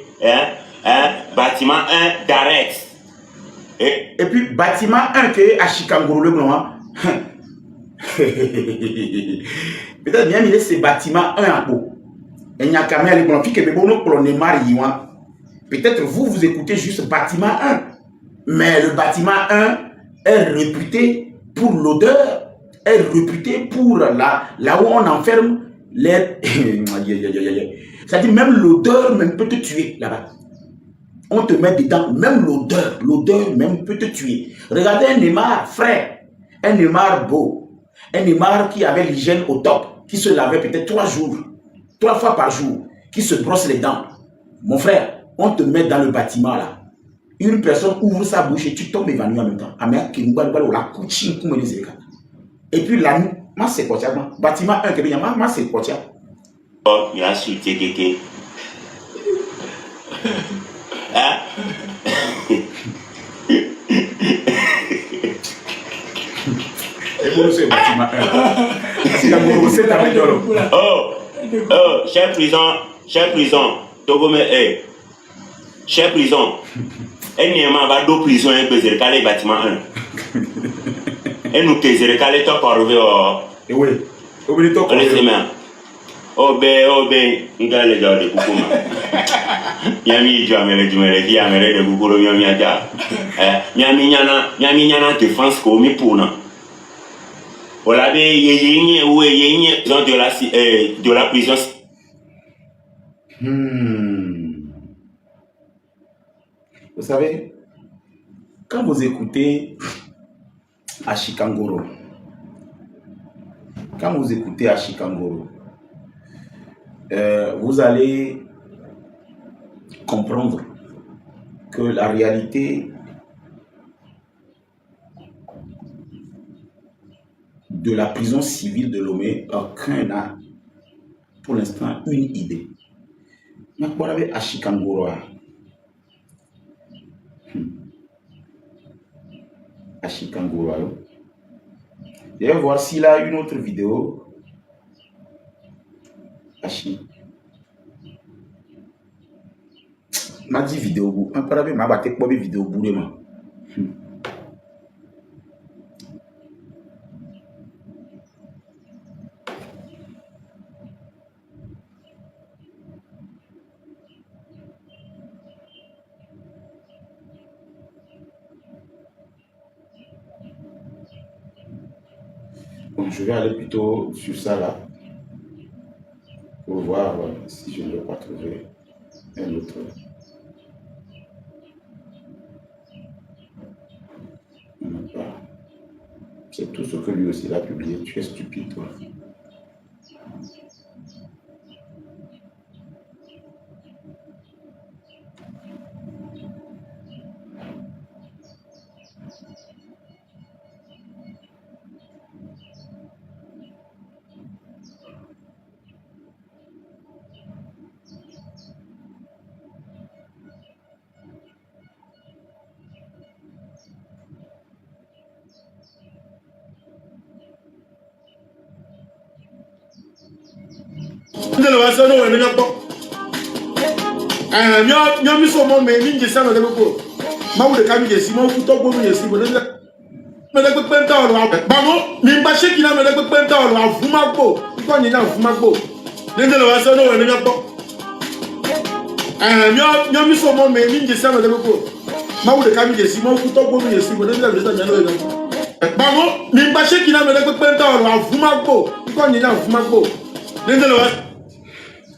bâtiment 1 d'Arex. Et puis bâtiment 1 qui est à Chicago, le blanc. Peut-être bien il est ce bâtiment 1 à Pau. Peut-être vous écoutez juste bâtiment 1. Mais le bâtiment 1 est réputé pour l'odeur, est réputé pour là où on enferme les... C'est-à-dire même l'odeur même peut te tuer là-bas. On te met dedans, même l'odeur même peut te tuer. Regardez un Neymar frais, un Neymar beau, un Neymar qui avait l'hygiène au top, qui se lavait peut-être 3 fois par jour, qui se brosse les dents. Mon frère, on te met dans le bâtiment là. Une personne ouvre sa bouche et tu tombes évanoui en même temps. Et puis la nuit, c'est quoi ça? Bâtiment 1, c'est quoi ça? Oh, il a sauté quelqu'un. Hein? Oh, chère prison, chère prison, elle n'y a deux prisons, elle peut dire qu'elle est bâtiment 1. Elle nous peut dire qu'elle est top arrivé au. Et oui, oh ben, il y a les gens de Koukouma. Il y a mis qui a mis de Koukouro, il y a mis défense comme pour nous. Voilà, il y a de la prison. Vous savez, quand vous écoutez à Chikangoro, vous allez comprendre que la réalité de la prison civile de Lomé, aucun n'a pour l'instant une idée. Mais vous avez à Chikangoro. À Chikangoro. Je vais voir s'il a une autre vidéo. M'a dit vidéo. Un peu avec ma batte pour vidéo bourrée. Bon, je vais aller plutôt sur ça là pour voir si je ne vais pas trouver un autre. C'est tout ce que lui aussi a publié. Tu es stupide, toi.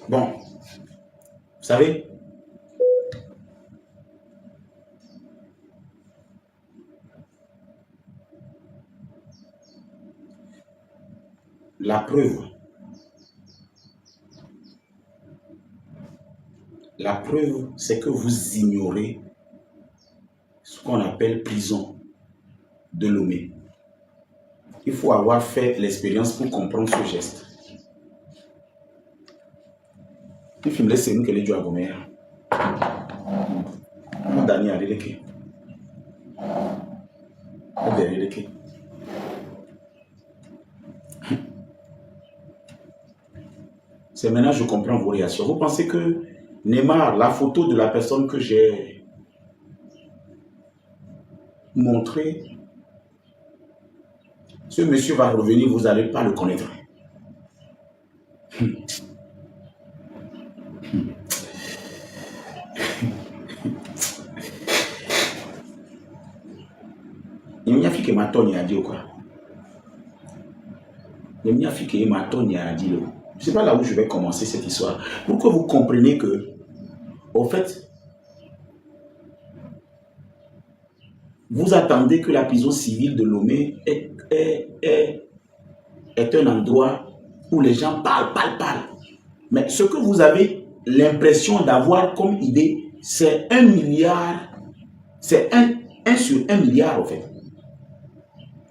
Bon, vous savez, la preuve, c'est que vous ignorez ce qu'on appelle prison de Lomé. Il faut avoir fait l'expérience pour comprendre ce geste. Il filme les scènes que les dieux ont gagnées. Mon dernier a délégué. C'est maintenant que je comprends vos réactions. Vous pensez que Neymar, la photo de la personne que j'ai montrée, ce monsieur va revenir, vous n'allez pas le connaître. Il y a fait que ma tonne a dit quoi. Il y a fait que ma tonne a dit. Je ne sais pas là où je vais commencer cette histoire. Pour que vous compreniez que, au fait, vous attendez que la prison civile de Lomé est un endroit où les gens parlent. Mais ce que vous avez l'impression d'avoir comme idée, c'est 1 milliard, c'est 1 sur 1 milliard en fait.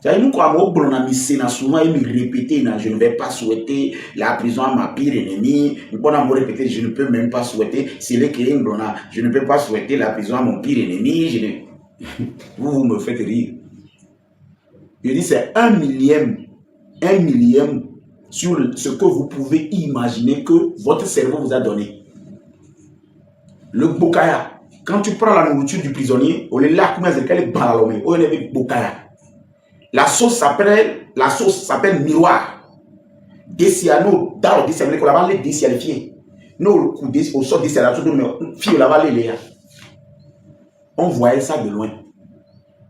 Nous, on a mis souvent et me répéter, je ne vais pas souhaiter la prison à ma pire ennemie. On a répété, je ne peux même pas souhaiter, c'est le je ne peux pas souhaiter la prison à mon pire ennemi. Vous me faites rire. Je dis, c'est 1 millième sur ce que vous pouvez imaginer que votre cerveau vous a donné. Le bokaya, quand tu prends la nourriture du prisonnier, on est là, comment est-ce balalomé, on est bokaya. La sauce s'appelle miroir. Desiano, dans le desiano, on va les desialifier. Nous, au sort desiano, on va les léa. On voyait ça de loin.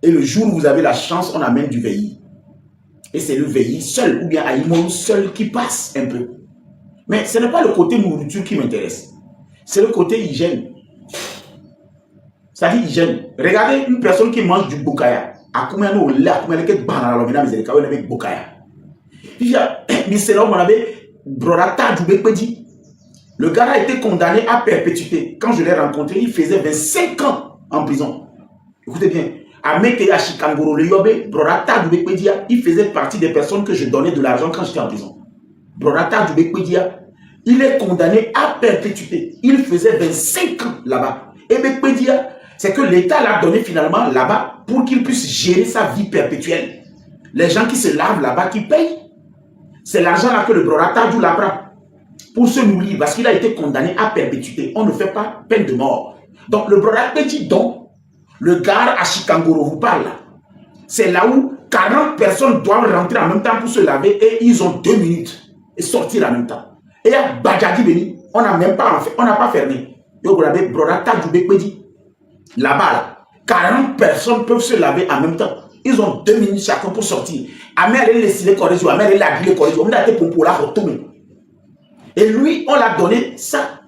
Et le jour où vous avez la chance, on amène du veillis. Et c'est le veillis seul, ou bien Aïmon seul qui passe un peu. Mais ce n'est pas le côté nourriture qui m'intéresse. C'est le côté hygiène. Ça dit hygiène. Regardez une personne qui mange du bokaya. Le gars a été condamné à perpétuité. Quand je l'ai rencontré, il faisait 25 ans en prison. Écoutez bien. Il faisait partie des personnes que je donnais de l'argent quand j'étais en prison. Il est condamné à perpétuité. Il faisait 25 ans là-bas. Et Bekpedia, c'est que l'État l'a donné finalement là-bas pour qu'il puisse gérer sa vie perpétuelle. Les gens qui se lavent là-bas, qui payent, c'est l'argent là que le Broratadou la prend pour se nourrir parce qu'il a été condamné à perpétuité. On ne fait pas peine de mort. Donc le Broratadou, dont le gars à Chikangoro vous parle, c'est là où 40 personnes doivent rentrer en même temps pour se laver et ils ont 2 minutes et sortir en même temps. Et à Badjadi Beni, on n'a même pas fait, on n'a pas fermé. Là-bas, 40 personnes peuvent se laver en même temps. Ils ont 2 minutes chacun pour sortir. Et lui, on l'a donné ça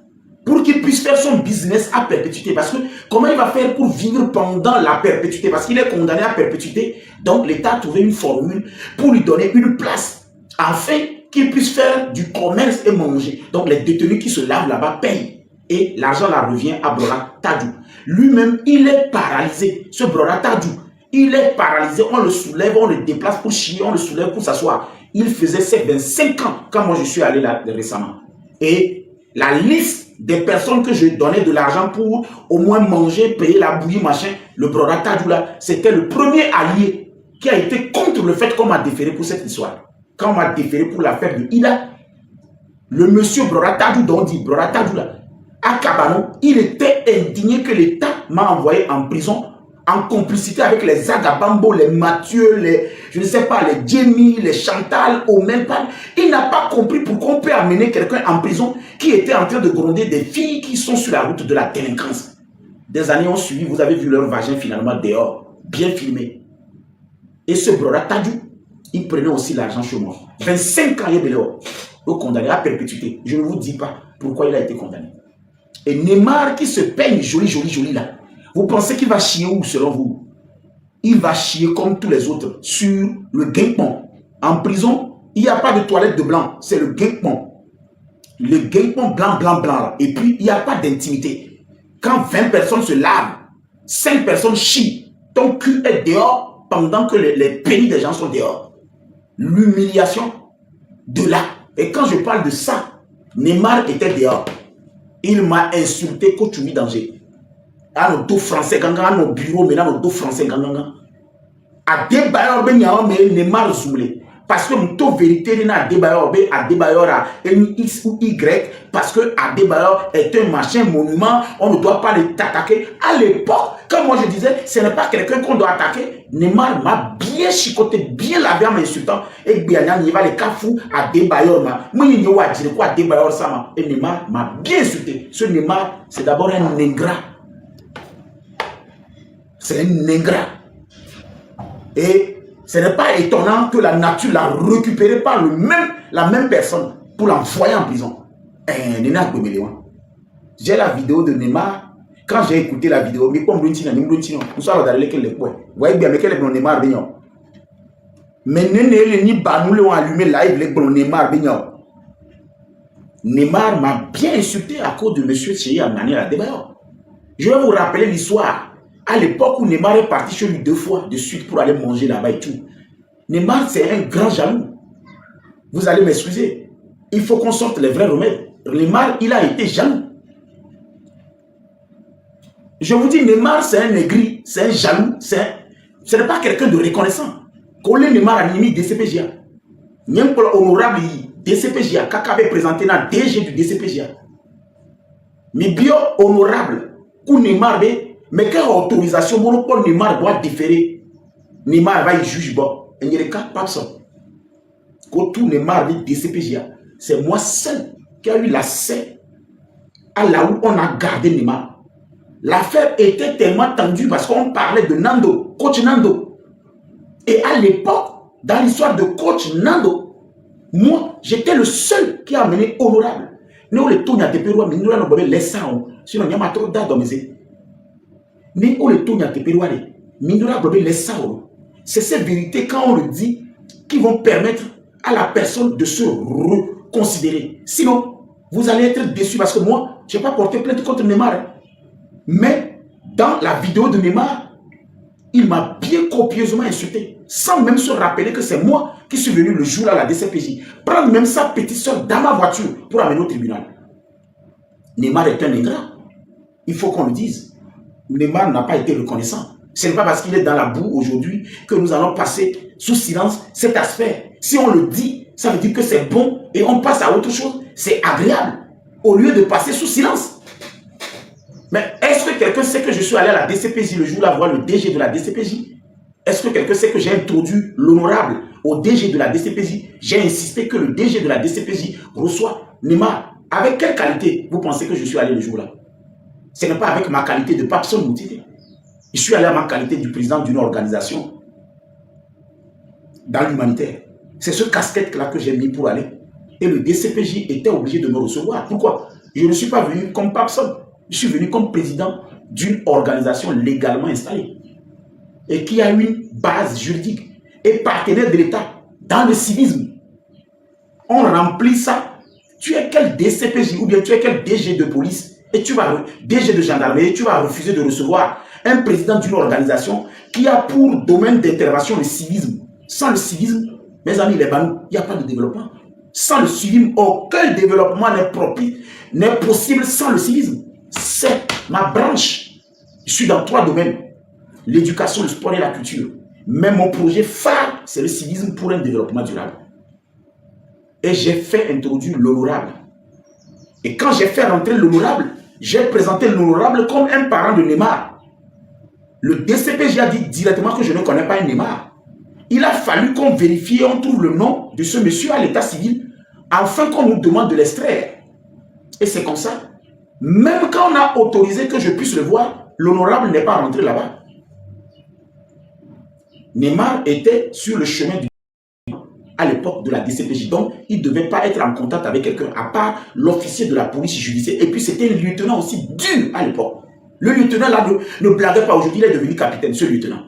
pour qu'il puisse faire son business à perpétuité. Parce que comment il va faire pour vivre pendant la perpétuité? Parce qu'il est condamné à perpétuité. Donc l'État a trouvé une formule pour lui donner une place afin qu'il puisse faire du commerce et manger. Donc les détenus qui se lavent là-bas payent. Et l'argent là revient à Broratadou. Lui-même, il est paralysé. Ce Broratadou, il est paralysé. On le soulève, on le déplace pour chier, on le soulève pour s'asseoir. Il faisait ses 25 ans quand moi je suis allé là récemment. Et la liste des personnes que je donnais de l'argent pour au moins manger, payer la bouillie, machin, le Broratadou là, c'était le premier allié qui a été contre le fait qu'on m'a déféré pour cette histoire. Quand on m'a déféré pour l'affaire de Ida, Le monsieur Broratadou, dont on dit Broratadou là, à Cabanon, il était indigné que l'État m'a envoyé en prison en complicité avec les Agabambo, les Mathieu, les, je ne sais pas, les Jamie, les Chantal, Omelpan. Il n'a pas compris pourquoi on peut amener quelqu'un en prison qui était en train de gronder des filles qui sont sur la route de la délinquance. Des années ont suivi, vous avez vu leur vagin finalement dehors, bien filmé. Et ce Broratadou, il prenait aussi l'argent chez moi. 25 ans, il est dehors. Au condamné à perpétuité. Je ne vous dis pas pourquoi il a été condamné. Et Neymar qui se peigne joli là. Vous pensez qu'il va chier où selon vous? Il va chier comme tous les autres sur le guet-pont. En prison, il n'y a pas de toilette de blanc. C'est le guet-pont. Le guet-pont blanc là. Et puis, il n'y a pas d'intimité. Quand 20 personnes se lavent, 5 personnes chient, ton cul est dehors pendant que les pénis des gens sont dehors. L'humiliation de là. Et quand je parle de ça, Neymar était dehors. Il m'a insulté coach mis danger. À nos deux français, à nos bureaux, maintenant nos deux français, à débailleur, mais Neymar zoulé. Parce que mon vérité n'a débailleur, à débailleur à X ou Y, parce que à débailleur est un machin monument, on ne doit pas l'attaquer. À l'époque, quand moi je disais, ce n'est pas quelqu'un qu'on doit attaquer, Neymar m'a bien chicoté, bien lavé en m'insultant. Et bien, il va les cafous à débailleur. Moi, il n'y a pas quoi à débailleur ça. Et Neymar m'a bien insulté. Ce Neymar, c'est d'abord un ingrat. C'est un ingrat. Et ce n'est pas étonnant que la nature l'a récupéré par la même personne pour l'envoyer en prison. J'ai la vidéo de Neymar. Quand j'ai écouté la vidéo, mais comme nous sommes dans les vous voyez bien, mais quel est le Neymar? Mais nous l'ont allumé live, le Neymar. Neymar m'a bien insulté à cause de M. Cheyi Amani à Débayor. Je vais vous rappeler l'histoire. À l'époque où Neymar est parti chez lui 2 fois de suite pour aller manger là-bas et tout. Neymar, c'est un grand jaloux. Vous allez m'excuser. Il faut qu'on sorte les vrais remèdes. Neymar, il a été jaloux. Je vous dis, Neymar, c'est un aigri, c'est un jaloux, ce n'est pas quelqu'un de reconnaissant. Collé Neymar a mis DCPGA. N'y pas honorable DCPGA, Kakabe présenté dans DG du DCPGA. Mais bio honorable, pour Neymar, mais quelle autorisation monopole Neymar doit différer? Neymar va y juger bon. Il n'y a pas ça. Quand tout Neymar dit DCPGA, c'est moi seul qui a eu l'accès à là où on a gardé Neymar. L'affaire était tellement tendue parce qu'on parlait de Nando, coach Nando. Et à l'époque, dans l'histoire de coach Nando, moi, j'étais le seul qui a amené honorable. Nous, les tournes à Teperoua, mais nous, on a les sangs. Sinon, il y a trop d'adomésé. Mais on le tourne à Teperoua, mais nous, on a les sangs. C'est cette vérité, quand on le dit, qui vont permettre à la personne de se reconsidérer. Sinon, vous allez être déçus parce que moi, je n'ai pas porté plainte contre Neymar. Mais dans la vidéo de Neymar, il m'a bien copieusement insulté, sans même se rappeler que c'est moi qui suis venu le jour à la DCPJ, prendre même sa petite soeur dans ma voiture pour amener au tribunal. Neymar est un ingrat. Il faut qu'on le dise. Neymar n'a pas été reconnaissant. Ce n'est pas parce qu'il est dans la boue aujourd'hui que nous allons passer sous silence cet aspect. Si on le dit, ça veut dire que c'est bon et on passe à autre chose. C'est agréable. Au lieu de passer sous silence. Mais est-ce que quelqu'un sait que je suis allé à la DCPJ le jour là voir le DG de la DCPJ? Est-ce que quelqu'un sait que j'ai introduit l'honorable au DG de la DCPJ? J'ai insisté que le DG de la DCPJ reçoit Neymar. Avec quelle qualité vous pensez que je suis allé le jour là? Ce n'est pas avec ma qualité de Papson Moutité. Je suis allé à ma qualité du président d'une organisation dans l'humanitaire. C'est ce casquette-là que j'ai mis pour aller. Et le DCPJ était obligé de me recevoir. Pourquoi? Je ne suis pas venu comme Papson. Je suis venu comme président d'une organisation légalement installée et qui a une base juridique et partenaire de l'État dans le civisme. On remplit ça. Tu es quel DCPJ ou bien tu es quel DG de police et tu vas, DG de gendarmerie, et tu vas refuser de recevoir un président d'une organisation qui a pour domaine d'intervention le civisme. Sans le civisme, mes amis, les banous, il n'y a pas de développement. Sans le civisme, aucun développement n'est possible sans le civisme. C'est ma branche. Je suis dans 3 domaines. L'éducation, le sport et la culture. Mais mon projet phare, c'est le civisme pour un développement durable. Et j'ai fait introduire l'honorable Et quand j'ai fait rentrer l'honorable, j'ai présenté l'honorable comme un parent de Neymar. Le DCPJ a dit directement que je ne connais pas un Neymar. Il a fallu qu'on vérifie, on trouve le nom de ce monsieur à l'état civil, afin qu'on nous demande de l'extraire. Et c'est comme ça. Même quand on a autorisé que je puisse le voir, l'honorable n'est pas rentré là-bas. Neymar était sur le chemin à l'époque de la DCPJ. Donc, il ne devait pas être en contact avec quelqu'un, à part l'officier de la police judiciaire. Et puis, c'était un lieutenant aussi dur à l'époque. Le lieutenant, là, ne blaguait pas. Aujourd'hui, il est devenu capitaine, ce lieutenant.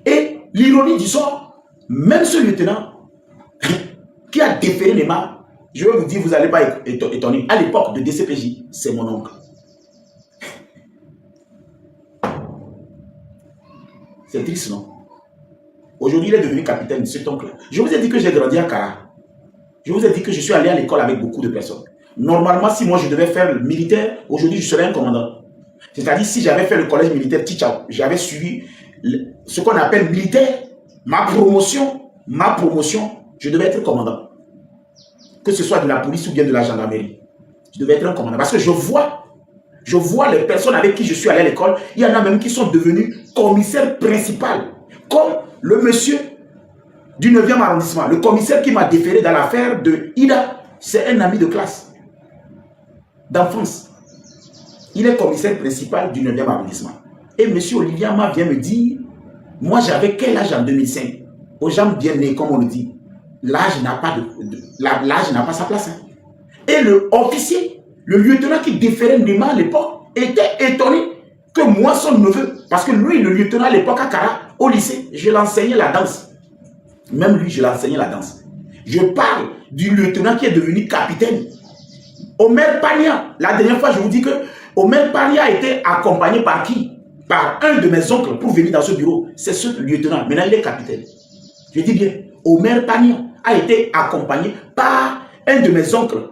Et l'ironie du sort, même ce lieutenant qui a déféré Neymar, je vais vous dire, vous n'allez pas être étonné. À l'époque de DCPJ, c'est mon oncle. C'est triste, non? Aujourd'hui, il est devenu capitaine, cet oncle-là. Je vous ai dit que j'ai grandi à Kara. Je vous ai dit que je suis allé à l'école avec beaucoup de personnes. Normalement, si moi je devais faire le militaire, aujourd'hui, je serais un commandant. C'est-à-dire, si j'avais fait le collège militaire Tichao, j'avais suivi ce qu'on appelle militaire, ma promotion, je devais être commandant. Que ce soit de la police ou bien de la gendarmerie. Je devais être un commandant. Parce que je vois les personnes avec qui je suis allé à l'école, il y en a même qui sont devenus commissaires principaux. Comme le monsieur du 9e arrondissement, le commissaire qui m'a déféré dans l'affaire de Ida, c'est un ami de classe, d'enfance. Il est commissaire principal du 9e arrondissement. Et monsieur Olivier Ama vient me dire, moi j'avais quel âge en 2005? Aux gens bien nés, comme on le dit, l'âge n'a pas sa place. Hein. Et le officier, le lieutenant qui déférait Neymar à l'époque, était étonné que moi, son neveu, parce que lui, le lieutenant à l'époque à Kara, au lycée, je l'enseignais la danse. Même lui, je l'enseignais la danse. Je parle du lieutenant qui est devenu capitaine. Omer Pania, la dernière fois, je vous dis que Omer Pania a été accompagné par qui? Par un de mes oncles pour venir dans ce bureau. C'est ce lieutenant. Maintenant, il est capitaine. Je dis bien, Omer Pania a été accompagné par un de mes oncles,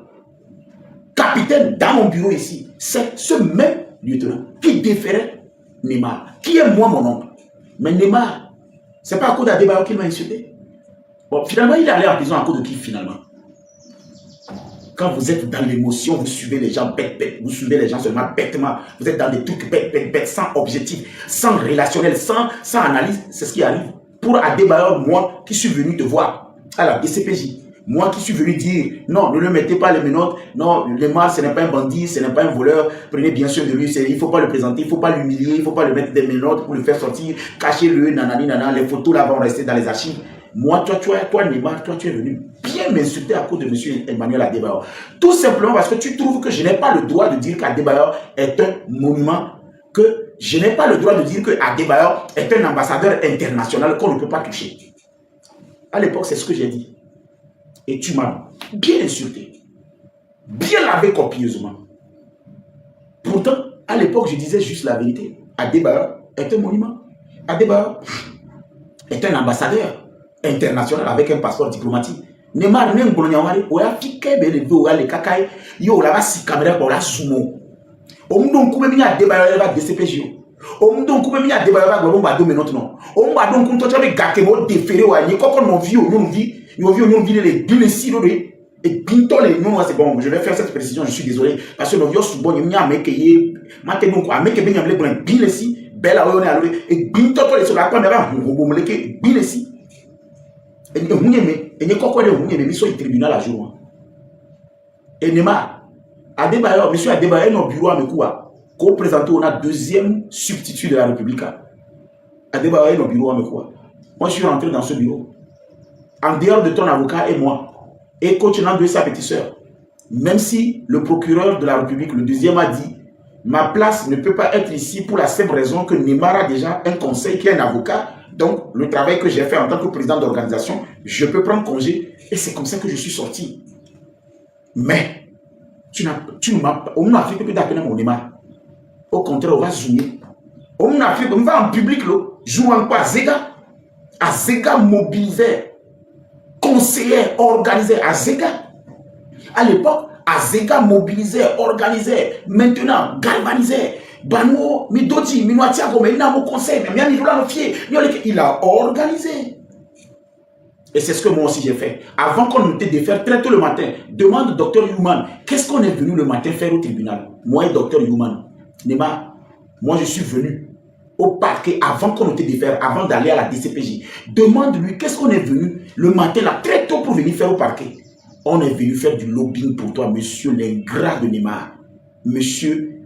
capitaine dans mon bureau ici. C'est ce même lieutenant qui déférait Neymar, qui est moi mon oncle. Mais Neymar, c'est pas à cause d'Adebayo qu'il m'a insulté. Bon, finalement, il est allé en prison à cause de qui finalement? Quand vous êtes dans l'émotion, vous suivez les gens bête. Vous suivez les gens seulement bêtement. Vous êtes dans des trucs bête, sans objectif, sans relationnel, sans analyse. C'est ce qui arrive. Pour Adebayo, moi qui suis venu te voir à la DCPJ, moi qui suis venu dire, non, ne le mettez pas les menottes, non, Neymar, ce n'est pas un bandit, ce n'est pas un voleur, prenez bien soin de lui, il ne faut pas le présenter, il ne faut pas l'humilier, il ne faut pas le mettre des menottes pour le faire sortir, cachez-le, nanani, nanana, les photos là vont rester dans les archives. Moi, toi Neymar, tu es venu bien m'insulter à cause de M. Emmanuel Adebayo. Tout simplement parce que tu trouves que je n'ai pas le droit de dire qu'Adebayo est un monument, que je n'ai pas le droit de dire qu'Adebayo est un ambassadeur international qu'on ne peut pas toucher. À l'époque, c'est ce que j'ai dit. Et tu m'as bien insulté, bien lavé copieusement. Pourtant, à l'époque, je disais juste la vérité. Adebayo est un monument. Adebayo est un ambassadeur international avec un passeport diplomatique. Neymar n'est pas un kakai, yo la si caméra pour la sumo. Omdon koube mi Adebayo va DCPJ. Omdon koube mi Adebayo va gbo ba do minute non. Omba don kun to chabe gake mo déféré wa ni koko non vie les deux silos et bientôt les non c'est bon, je vais faire cette précision, je suis désolé parce que nos vieux sous bon ni amekeye maté donc ameke be nyamle bon bien ici bella on est alloué et bientôt les sur la caméra on meleke bien ici. Et ni koko de hunye me so tribunal à jour. Et Neymar Adebayo, monsieur Adebayo no bureau à Mekua, co-présenté on a deuxième substitut de la République. Adebayo no bureau à Mekua. Moi je suis rentré dans ce bureau. En dehors de ton avocat et moi, et continuant de sa petite sœur, même si le procureur de la République, le deuxième, a dit ma place ne peut pas être ici pour la simple raison que Neymar a déjà un conseil qui est un avocat, donc le travail que j'ai fait en tant que président d'organisation, je peux prendre congé, et c'est comme ça que je suis sorti. Mais, tu ne m'as pas, on m'a fait que d'appeler mon Neymar. Au contraire, on va zoomer. On m'a fait, on va en public, jouant pas à Zega mobilisé. Conseiller, organisé à Zega. À l'époque, Azega mobilisé, organisé. Maintenant, galvanisé. Bano, Midoti, Minuatiago, mais il a mon conseil, mais il a organisé. Et c'est ce que moi aussi j'ai fait. Avant qu'on ne te défaire très tôt le matin, demande au docteur Human, qu'est-ce qu'on est venu le matin faire au tribunal? Moi et docteur Human. Nema, moi je suis venu au parquet avant qu'on ne te défaire, avant d'aller à la DCPJ. Demande-lui qu'est-ce qu'on est venu le matin là, très tôt pour venir faire au parquet. On est venu faire du lobbying pour toi, monsieur l'ingrat de Neymar. Monsieur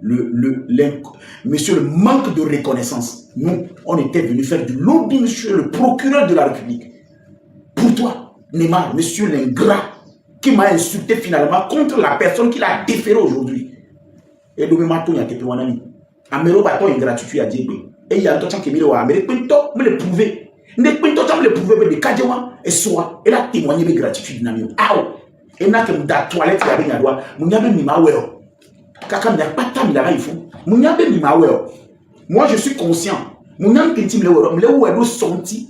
monsieur le manque de reconnaissance. Nous, on était venu faire du lobbying sur le procureur de la République. Pour toi, Neymar, monsieur l'ingrat, qui m'a insulté finalement contre la personne qui l'a déféré aujourd'hui. Et donc, il y a des ami. Amero bato ingratitude à Dieu. Et il y a d'autres gens qui me le prouver. Ne pinto tam le prouver de kajewa et soit et la témoigner de gratitude na mi. Aw. Et na que da toilette ya benya doa, munyabe mi maweo. Kaka mi pas tam la il faut. Munyabe mi maweo. Moi je suis conscient. Munyam kintim le wo senti.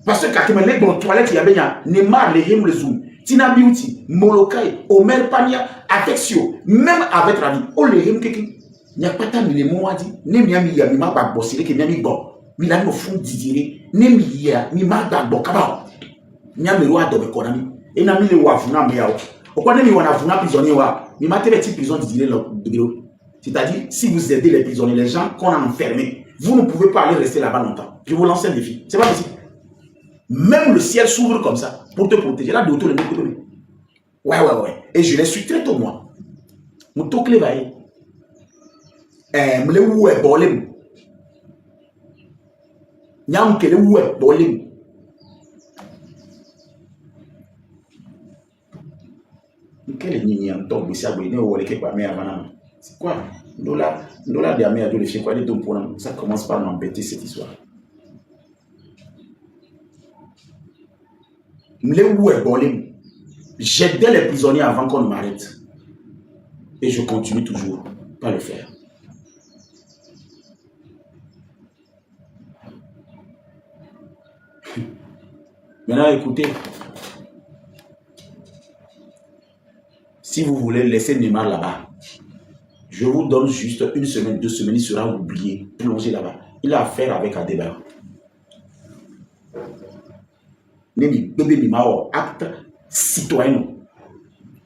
Parce que quand me dans toilette ya benya Neymar le hem le zoom. Tina Beauty, Molokai, Omer Pania, Affectio, même avec Ravi, o le hem keki. N'y a pas tant de mots à dire. Ne miami ya mi ma ba bossé que miami bon. Mi la no fond didire. Ne mi ya mi ma ba bon kaba. Nyami ro adobe konami. E na mi le wa funa me ya o. O kwa ne mi wana funa prisonnier wa. Mi ma tebe ti prison didire de bureau. C'est-à-dire si vous aidez les prisonniers, les gens qu'on a enfermés, vous ne pouvez pas aller rester là-bas longtemps. Je vous lance un défi. C'est pas possible. Même le ciel s'ouvre comme ça pour te protéger. Là, de autour de nous. Ouais. Et je les suis très tôt, moi. Mon taux clé va y. M'le oué bolem. Nyam kele oué bolem. Quel nini en tombe ici à Bénin ou l'équipe à Méa. C'est quoi? Dola de Amé à deux les chiens quoi les deux pour ça commence par m'embêter cette histoire. M'le oué bolem. J'aidais les prisonniers avant qu'on m'arrête. Et je continue toujours pas le faire. Maintenant, écoutez, si vous voulez laisser Neymar là-bas, je vous donne juste une semaine, 2 semaines, il sera oublié, plongé là-bas. Il a affaire avec Adebayor. Nemi bébé Neymar, acte citoyen,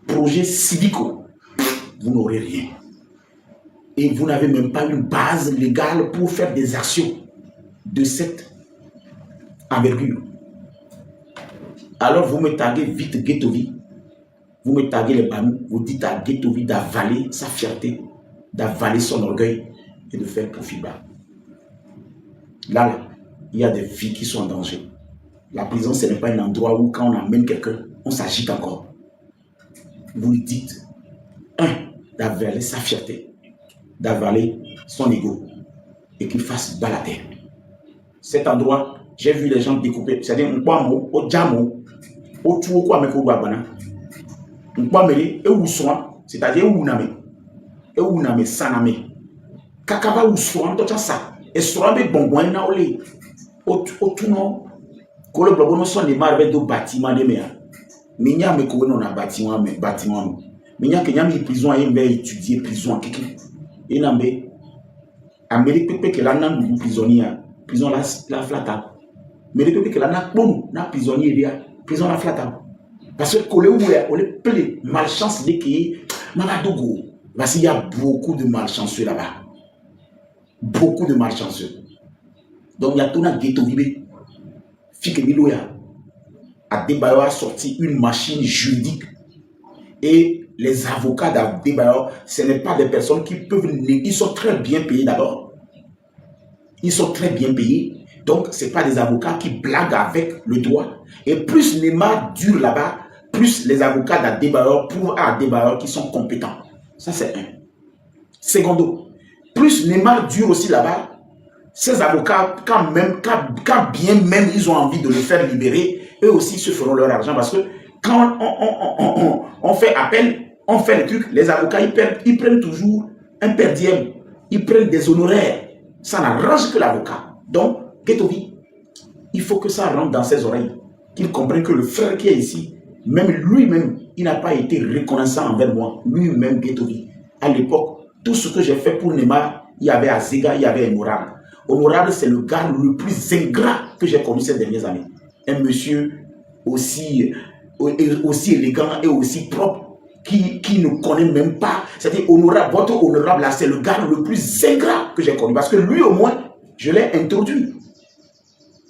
projet civico, vous n'aurez rien. Et vous n'avez même pas une base légale pour faire des actions de cette envergure. Alors vous me taguez vite Guetovi, vous me taguez les Bamou, vous dites à Guetovi d'avaler sa fierté, d'avaler son orgueil et de faire profil bas. Là, il y a des vies qui sont en danger. La prison, ce n'est pas un endroit où quand on amène quelqu'un, on s'agite encore. Vous lui dites, d'avaler sa fierté, d'avaler son ego et qu'il fasse bas la terre. Cet endroit, j'ai vu les gens découper, c'est-à-dire un poimo, au jamo, au tuo quoi me koudou abana, un poimeli, et où soit, c'est-à-dire où name, saname, kakaba où soit, tout ça, et soit avec bonbon na olé, au tout non, que le bloc son Neymar avec deux bâtiments de mer. Minya me kowe non a bâtiment, minya que nyami prison a étudier prison kiki, et nambe, Amérique peut que la nan prisonnier, prison la flata. Mais les peuples qui la bon, na prisonnier dia, prison la flata. Parce que on est plein malchance de qui Manadogo. Parce qu'il y a beaucoup de malchanceux là-bas. Beaucoup de malchanceux. Donc il y a tout un ghetto vibé. Fike Miloya. Adebayor a sorti une machine juridique. Et les avocats d'Adebayor, ce n'est pas des personnes qui peuvent. Ils sont très bien payés d'abord. Ils sont très bien payés. Donc, ce n'est pas des avocats qui blaguent avec le droit. Et plus Neymar dure là-bas, plus les avocats d'Adebayor prouvent à Adebayor qu'ils sont compétents. Ça, c'est un. Secondo, plus Neymar dure aussi là-bas, ces avocats, quand bien même ils ont envie de le faire libérer, eux aussi se feront leur argent. Parce que quand on fait appel, on fait les trucs, les avocats, ils prennent toujours un per diem. Ils prennent des honoraires. Ça n'arrange que l'avocat. Donc, Guetovi, il faut que ça rentre dans ses oreilles, qu'il comprenne que le frère qui est ici, même lui-même, il n'a pas été reconnaissant envers moi, lui-même Guetovi. À l'époque, tout ce que j'ai fait pour Neymar, il y avait Azega, il y avait Honorable. Honorable, c'est le gars le plus ingrat que j'ai connu ces dernières années. Un monsieur aussi élégant et aussi propre, qui ne connaît même pas, c'est-à-dire honorable, votre honorable là, c'est le gars le plus ingrat que j'ai connu, parce que lui au moins, je l'ai introduit.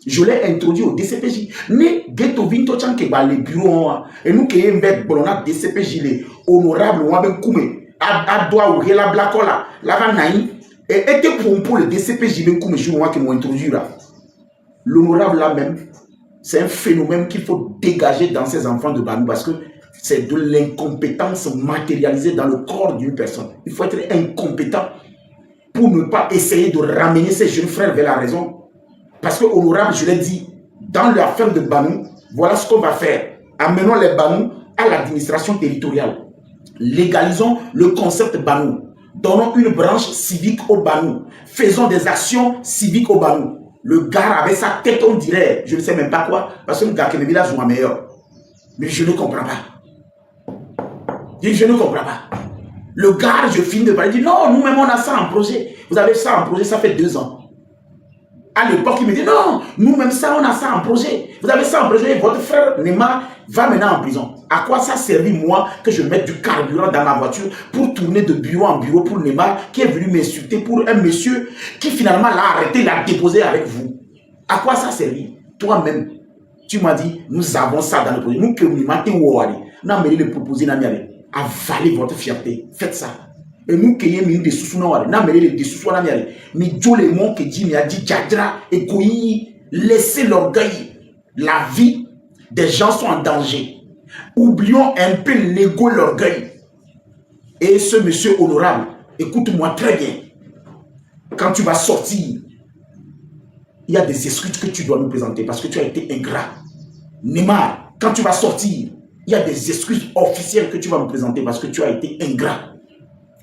Je l'ai introduit au DCPJ. Mais Ghetto Vinto Tchanke, les bureaux, et nous qui sommes dans DCPJ, les honorables, on a Koume, Adwa ou la Blacola, la Vanaï, et était pour le DCPJ, ben Koume, je vois qui m'ont introduit là. L'honorable là même, c'est un phénomène qu'il faut dégager dans ces enfants de Banou parce que c'est de l'incompétence matérialisée dans le corps d'une personne. Il faut être incompétent pour ne pas essayer de ramener ses jeunes frères vers la raison. Parce que honorable, je l'ai dit, dans l'affaire de Banou, voilà ce qu'on va faire. Amenons les Banou à l'administration territoriale. Légalisons le concept Banou. Donnons une branche civique au Banou. Faisons des actions civiques au Banou. Le gars avec sa tête, on dirait, je ne sais même pas quoi, parce que le gars qui me dit là, je suis meilleur. Mais je ne comprends pas. Je ne comprends pas. Le gars, je finis de parler, il dit non, nous-mêmes, on a ça en projet. Vous avez ça en projet, ça fait 2 ans. À l'époque, il me dit non, nous-mêmes, ça, on a ça en projet. Vous avez ça en projet, votre frère Neymar va maintenant en prison. À quoi ça servit, moi, que je mette du carburant dans ma voiture pour tourner de bureau en bureau pour Neymar qui est venu m'insulter pour un monsieur qui finalement l'a arrêté, l'a déposé avec vous. À quoi ça servit? Toi-même, tu m'as dit, nous avons ça dans le projet. Nous, que nous matons, nous avons le proposer, avalez votre fierté. Faites ça. Et nous qui sommes des sous-sous, nous avons des sous-sous, mais Dieu le monde qui dit, mais a dit, Djadra et Koyi, laissez l'orgueil. La vie des gens sont en danger. Oublions un peu l'ego, l'orgueil. Et ce monsieur honorable, écoute-moi très bien. Quand tu vas sortir, il y a des excuses que tu dois nous présenter parce que tu as été ingrat. Neymar, quand tu vas sortir, il y a des excuses officielles que tu vas me présenter parce que tu as été ingrat.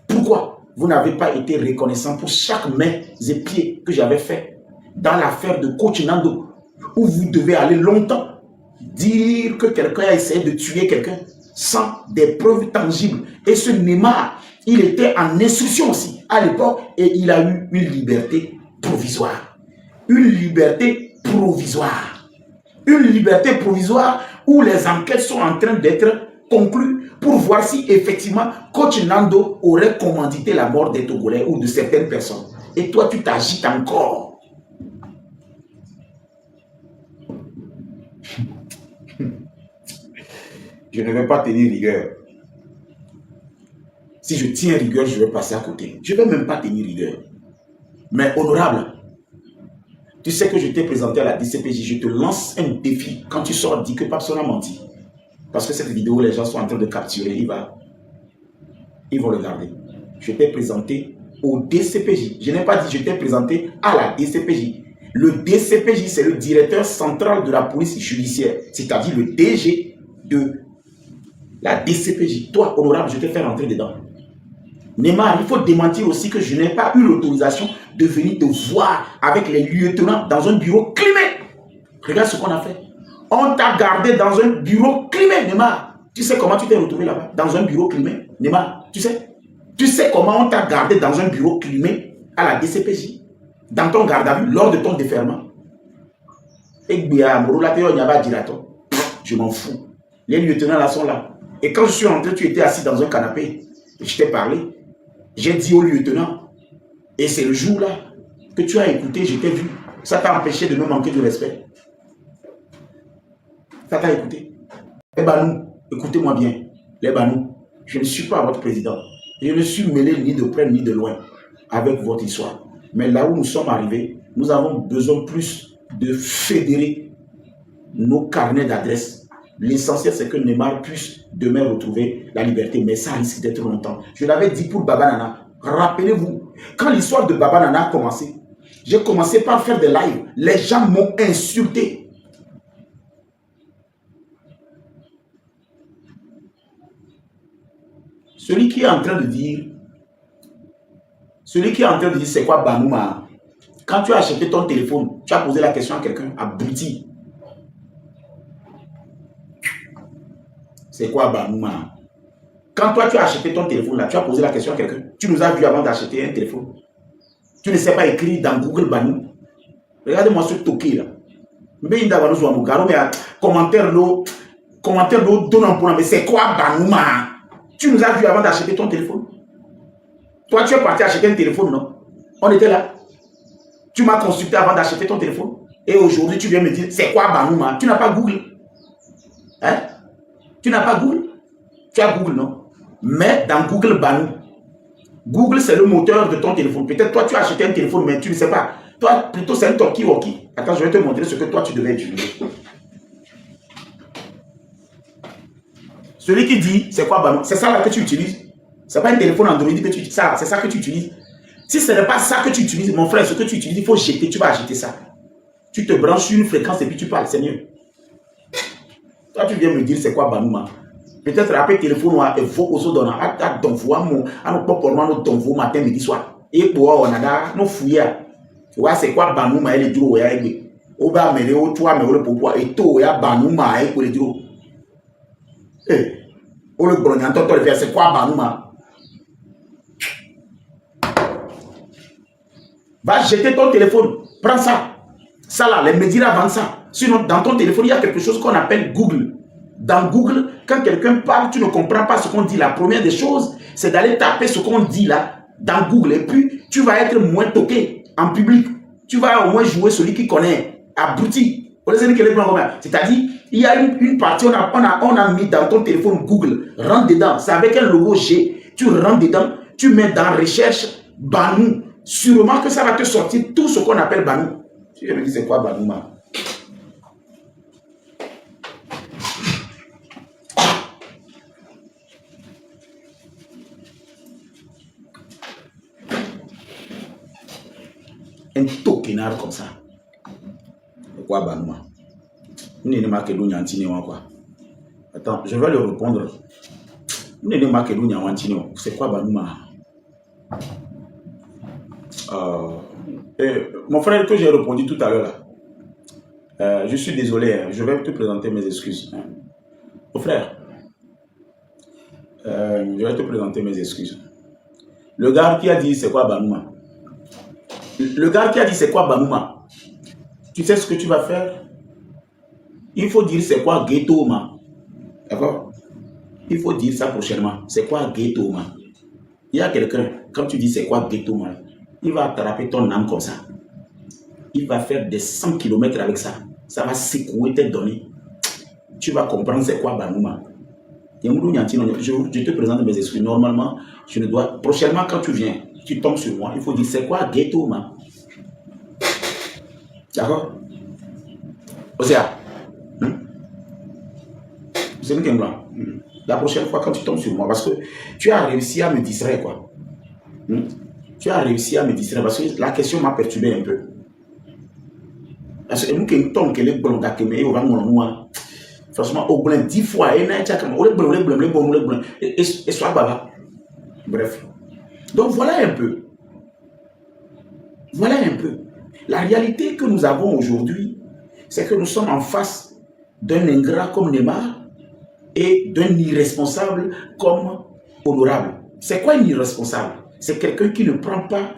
Pourquoi vous n'avez pas été reconnaissant pour chaque main et pied que j'avais fait dans l'affaire de Coach Nando, où vous devez aller longtemps dire que quelqu'un a essayé de tuer quelqu'un sans des preuves tangibles. Et ce Neymar, il était en instruction aussi à l'époque et il a eu une liberté provisoire. Une liberté provisoire. Une liberté provisoire où les enquêtes sont en train d'être conclues pour voir si effectivement Coach Nando aurait commandité la mort des Togolais ou de certaines personnes. Et toi, tu t'agites encore. Je ne vais pas tenir rigueur. Si je tiens rigueur, je vais passer à côté. Je ne vais même pas tenir rigueur. Mais honorable, tu sais que je t'ai présenté à la DCPJ, je te lance un défi. Quand tu sors, dis que Papson a menti. Parce que cette vidéo, les gens sont en train de capturer, ils vont le garder. Je t'ai présenté au DCPJ. Je n'ai pas dit je t'ai présenté à la DCPJ. Le DCPJ, c'est le directeur central de la police judiciaire, c'est-à-dire le DG de la DCPJ. Toi, honorable, je t'ai fait rentrer dedans. Neymar, il faut démentir aussi que je n'ai pas eu l'autorisation de venir te voir avec les lieutenants dans un bureau climé. Regarde ce qu'on a fait. On t'a gardé dans un bureau climé, Neymar. Tu sais comment tu t'es retrouvé là-bas? Dans un bureau climé, Neymar. Tu sais comment on t'a gardé dans un bureau climé à la DCPJ? Dans ton garde à vue, lors de ton déferment. Je m'en fous. Les lieutenants là sont là. Et quand je suis rentré, tu étais assis dans un canapé. Je t'ai parlé. J'ai dit au lieutenant. Et c'est le jour là que tu as écouté, je t'ai vu. Ça t'a empêché de me manquer de respect. Ça t'a écouté. Les Banou, écoutez-moi bien. Les Banou, je ne suis pas votre président. Je ne suis mêlé ni de près ni de loin avec votre histoire. Mais là où nous sommes arrivés, nous avons besoin plus de fédérer nos carnets d'adresses. L'essentiel, c'est que Neymar puisse demain retrouver la liberté. Mais ça risque d'être longtemps. Je l'avais dit pour Baba Nana. Rappelez-vous, quand l'histoire de Baba Nana a commencé, j'ai commencé par faire des lives. Les gens m'ont insulté. Celui qui est en train de dire, c'est quoi Banouma? Quand tu as acheté ton téléphone, tu as posé la question à quelqu'un, abruti. C'est quoi Banouma? Quand toi tu as acheté ton téléphone là, tu as posé la question à quelqu'un. Tu nous as vu avant d'acheter un téléphone. Tu ne sais pas écrire dans Google Banou. Regardez-moi ce toqué là. Mais commentaire l'eau donne pour mais c'est quoi Banouma? Tu nous as vu avant d'acheter ton téléphone. Toi, tu es parti acheter un téléphone, non? On était là. Tu m'as consulté avant d'acheter ton téléphone. Et aujourd'hui, tu viens me dire, c'est quoi Banouma? Tu n'as pas Google. Hein? Tu n'as pas Google? Tu as Google, non? Mais dans Google Banou. Google, c'est le moteur de ton téléphone. Peut-être toi, tu as acheté un téléphone, mais tu ne sais pas. Toi, plutôt, c'est un talkie-walkie. Attends, je vais te montrer ce que toi, tu devais utiliser. Celui qui dit, c'est quoi Banou? C'est ça là que tu utilises. Ce n'est pas un téléphone Android que tu utilises. C'est ça que tu utilises. Si ce n'est pas ça que tu utilises, mon frère, ce que tu utilises, il faut jeter. Tu vas acheter ça. Tu te branches sur une fréquence et puis tu parles. C'est mieux. Toi, tu viens me dire, c'est quoi Banouma? Peut-être après téléphone, il faut que vous donne à donner à nos propres donner matin, midi, soir. Et pour on a nos fouilles. Ouais, c'est quoi Banouma? Elle est dure. Au bas, mais au toit, mais au pouvoir. Et tout, il y a Banouma. Et pour les durs. Eh, au le bon, c'est quoi Banouma? Va jeter ton téléphone. Prends ça. Ça là, les médias vendent ça. Sinon, dans ton téléphone, il y a quelque chose qu'on appelle Google. Dans Google, quand quelqu'un parle, tu ne comprends pas ce qu'on dit. La première des choses, c'est d'aller taper ce qu'on dit là, dans Google. Et puis, tu vas être moins toqué en public. Tu vas au moins jouer celui qui connaît. Abruti. C'est-à-dire, il y a une partie, on a mis dans ton téléphone Google. Rentre dedans. C'est avec un logo G. Tu rentres dedans. Tu mets dans recherche Banou. Sûrement que ça va te sortir tout ce qu'on appelle Banou. Tu me dis, c'est quoi Banouma? Un tokenard comme ça. C'est quoi Banouma? Attends, je vais lui répondre. C'est quoi Banouma? Mon frère, que j'ai répondu tout à l'heure, je suis désolé, hein, je vais te présenter mes excuses. Hein. Mon frère, je vais te présenter mes excuses. Le gars qui a dit c'est quoi Banouma? Le gars qui a dit c'est quoi Banouma? Tu sais ce que tu vas faire? Il faut dire c'est quoi Ghetto man. D'accord? Il faut dire ça prochainement. C'est quoi Ghetto man? Il y a quelqu'un, quand tu dis c'est quoi Ghetto man, il va attraper ton âme comme ça. Il va faire des 100 km avec ça. Ça va secouer tes données. Tu vas comprendre c'est quoi Banouma. Je te présente mes excuses. Normalement, je ne dois... Prochainement, quand tu viens, tu tombes sur moi. Il faut dire c'est quoi Ghetto man. D'accord? Osea. C'est une blanc. La prochaine fois, quand tu tombes sur moi, parce que tu as réussi à me distraire, quoi. Tu as réussi à me distraire parce que la question m'a perturbé un peu. Parce que nous, qui sommes les blancs d'Akeme, on va nous franchement, au blanc 10 fois, et soit baba. Bref. Donc voilà un peu. Voilà un peu. La réalité que nous avons aujourd'hui, c'est que nous sommes en face d'un ingrat comme Neymar et d'un irresponsable comme Honorable. C'est quoi un irresponsable? C'est quelqu'un qui ne prend pas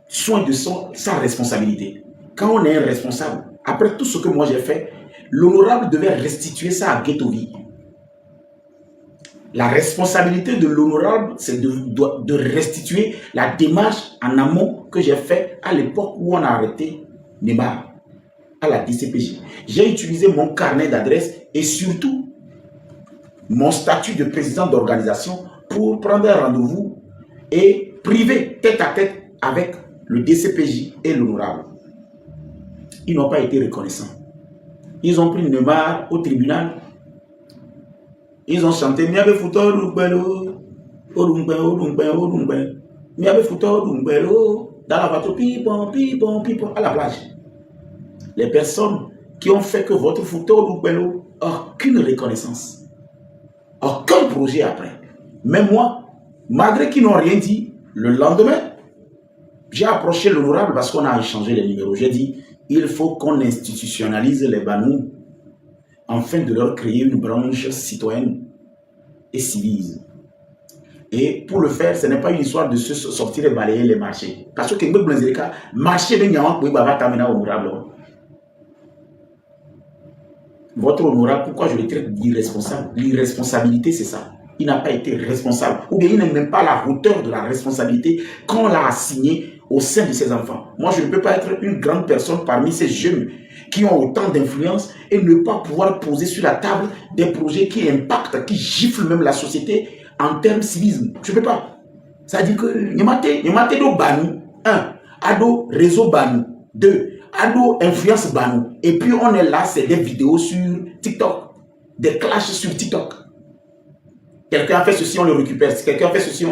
soin de sa responsabilité. Quand on est un responsable, après tout ce que moi j'ai fait, l'honorable devait restituer ça à Ghettovi. La responsabilité de l'honorable, c'est de restituer la démarche en amont que j'ai fait à l'époque où on a arrêté Neymar à la DCPJ. J'ai utilisé mon carnet d'adresse et surtout mon statut de président d'organisation pour prendre un rendez-vous et privé tête à tête avec le DCPJ et l'honorable. Ils n'ont pas été reconnaissants. Ils ont pris Neymar au tribunal. Ils ont chanté Miabe Futo Rumbelo, Miabe Futo Rumbelo, dans la bateau, pipon, à la plage. Les personnes qui ont fait que votre Futo Rumbelo, aucune reconnaissance, aucun projet après. Même moi, malgré qu'ils n'ont rien dit, le lendemain, j'ai approché l'honorable parce qu'on a échangé les numéros. J'ai dit, il faut qu'on institutionnalise les Banous afin de leur créer une branche citoyenne et civile. Et pour le faire, ce n'est pas une histoire de se sortir et balayer les marchés. Parce que le marché de Nyawan pour Baba Tamina honorable. votre honorable, pourquoi je le traite d'irresponsable? L'irresponsabilité, c'est ça. Il n'a pas été responsable. Ou bien il n'a même pas la hauteur de la responsabilité qu'on l'a assignée au sein de ses enfants. Moi, je ne peux pas être une grande personne parmi ces jeunes qui ont autant d'influence et ne pas pouvoir poser sur la table des projets qui impactent, qui giflent même la société en termes civisme. Je ne peux pas. Ça dit que Nyamate do Banou, 1, Ado réseau Banou, 2, Ado influence Banou. Et puis on est là, c'est des vidéos sur TikTok, des clashs sur TikTok. Quelqu'un a fait ceci, on le récupère. Quelqu'un a fait ceci,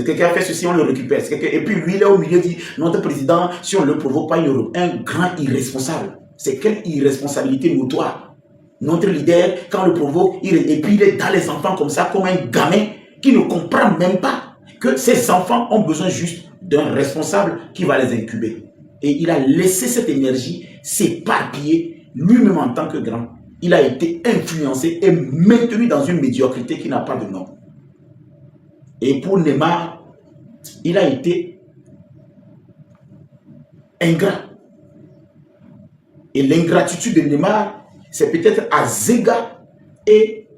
quelqu'un a fait ceci, on le récupère. Et puis lui, il est au milieu, dit, notre président, si on ne le provoque pas, il est un grand irresponsable. C'est quelle irresponsabilité notoire. Notre leader, quand on le provoque, et puis il est dans les enfants comme ça, comme un gamin qui ne comprend même pas que ces enfants ont besoin juste d'un responsable qui va les incuber. Et il a laissé cette énergie s'éparpiller lui-même en tant que grand. Il a été influencé et maintenu dans une médiocrité qui n'a pas de nom. Et pour Neymar, il a été ingrat. Et l'ingratitude de Neymar, c'est peut-être Azega et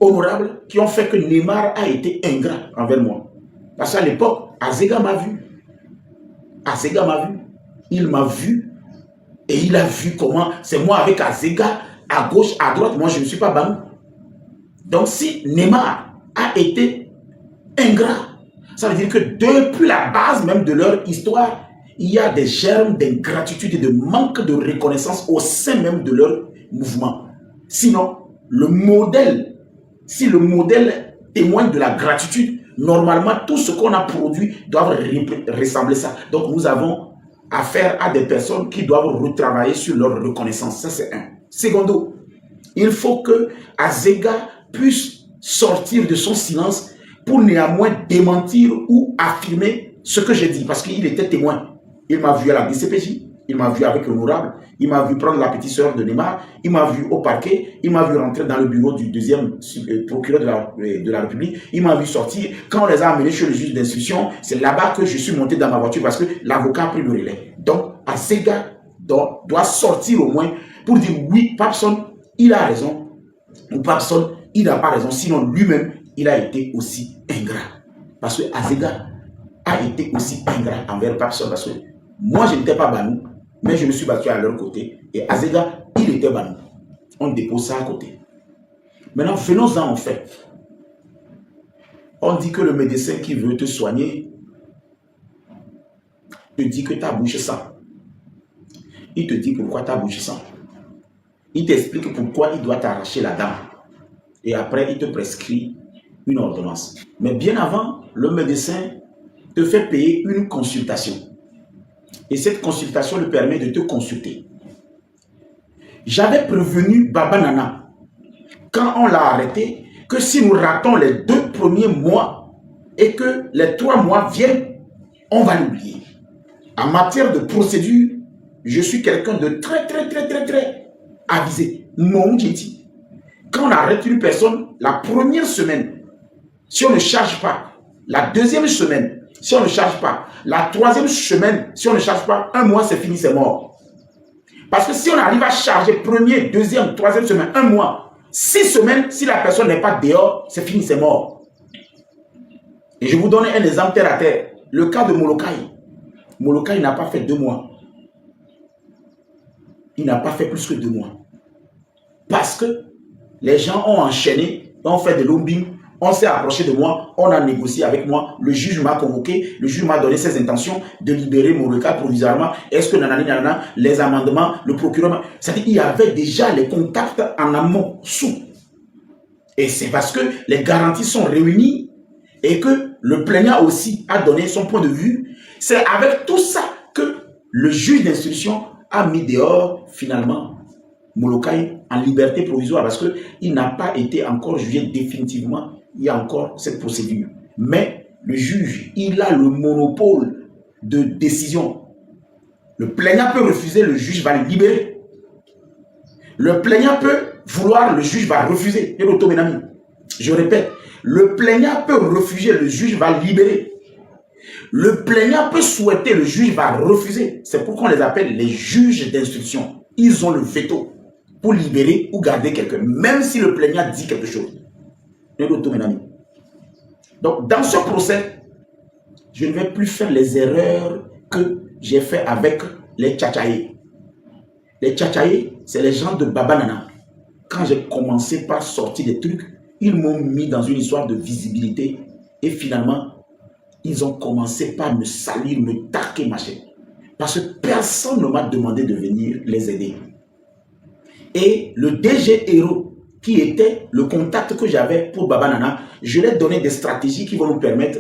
Honorable qui ont fait que Neymar a été ingrat envers moi. Parce qu'à l'époque, Azega m'a vu. Azega m'a vu. Il m'a vu. Et il a vu comment c'est moi avec Azega. À gauche, à droite, moi je ne suis pas Banou. Donc si Neymar a été ingrat, ça veut dire que depuis la base même de leur histoire, il y a des germes d'ingratitude et de manque de reconnaissance au sein même de leur mouvement. Sinon, le modèle, si le modèle témoigne de la gratitude, normalement tout ce qu'on a produit doit ressembler à ça. Donc nous avons affaire à des personnes qui doivent retravailler sur leur reconnaissance. Ça c'est un. Secondo, il faut que Azega puisse sortir de son silence pour néanmoins démentir ou affirmer ce que j'ai dit, parce qu'il était témoin. Il m'a vu à la DCPJ, il m'a vu avec l'honorable, il m'a vu prendre la petite sœur de Neymar, il m'a vu au parquet, il m'a vu rentrer dans le bureau du deuxième procureur de la République, il m'a vu sortir. Quand on les a amenés chez le juge d'instruction, c'est là-bas que je suis monté dans ma voiture parce que l'avocat a pris le relais. Donc, Azega doit sortir au moins pour dire oui, Papson, il a raison, ou Papson, il n'a pas raison, sinon lui-même, il a été aussi ingrat. Parce que Azega a été aussi ingrat envers Papson, parce que moi, je n'étais pas Banou, mais je me suis battu à leur côté, et Azega, il était Banou. On dépose ça à côté. Maintenant, venons-en en fait. On dit que le médecin qui veut te soigner te dit que ta bouche sent. Il te dit pourquoi ta bouche sent. Il t'explique pourquoi il doit t'arracher la dent. Et après, il te prescrit une ordonnance. Mais bien avant, le médecin te fait payer une consultation. Et cette consultation lui permet de te consulter. J'avais prévenu Baba Nana, quand on l'a arrêté, que si nous ratons les 2 premiers mois et que les 3 mois viennent, on va l'oublier. En matière de procédure, je suis quelqu'un de très avisé. Non, j'ai dit. Quand on arrête une personne, la première semaine, si on ne charge pas, la deuxième semaine, si on ne charge pas, la troisième semaine, si on ne charge pas, 1 mois, c'est fini, c'est mort. Parce que si on arrive à charger première, deuxième, troisième semaine, 1 mois, 6 semaines, si la personne n'est pas dehors, c'est fini, c'est mort. Et je vous donne un exemple terre à terre. Le cas de Molokai. Molokai n'a pas fait 2 mois. Il n'a pas fait plus que 2 mois. Parce que les gens ont enchaîné, ont fait des lobbying, on s'est approché de moi, on a négocié avec moi, le juge m'a convoqué, le juge m'a donné ses intentions de libérer Molokai provisoirement. Est-ce que nanana, les amendements, le procureur, c'est-à-dire qu'il y avait déjà les contacts en amont, sous. Et c'est parce que les garanties sont réunies et que le plaignant aussi a donné son point de vue. C'est avec tout ça que le juge d'instruction a mis dehors finalement Molokai en liberté provisoire parce qu'il n'a pas été encore jugé définitivement. Il y a encore cette procédure. Mais le juge, il a le monopole de décision. Le plaignant peut refuser, le juge va le libérer. Le plaignant peut vouloir, le juge va refuser. Je répète, le plaignant peut refuser, le juge va libérer. Le plaignant peut souhaiter, le juge va refuser. C'est pourquoi on les appelle les juges d'instruction. Ils ont le veto. pour libérer ou garder quelqu'un, même si le plaignant dit quelque chose. Donc, dans ce procès, je ne vais plus faire les erreurs que j'ai fait avec les tchatchaïs. Les tchatchaïs, c'est les gens de Baba Nana. Quand j'ai commencé par sortir des trucs, ils m'ont mis dans une histoire de visibilité et finalement, ils ont commencé par me salir, me taquer, machin. Parce que personne ne m'a demandé de venir les aider. Et le DG Héros, qui était le contact que j'avais pour Baba Nana, je lui ai donné des stratégies qui vont nous permettre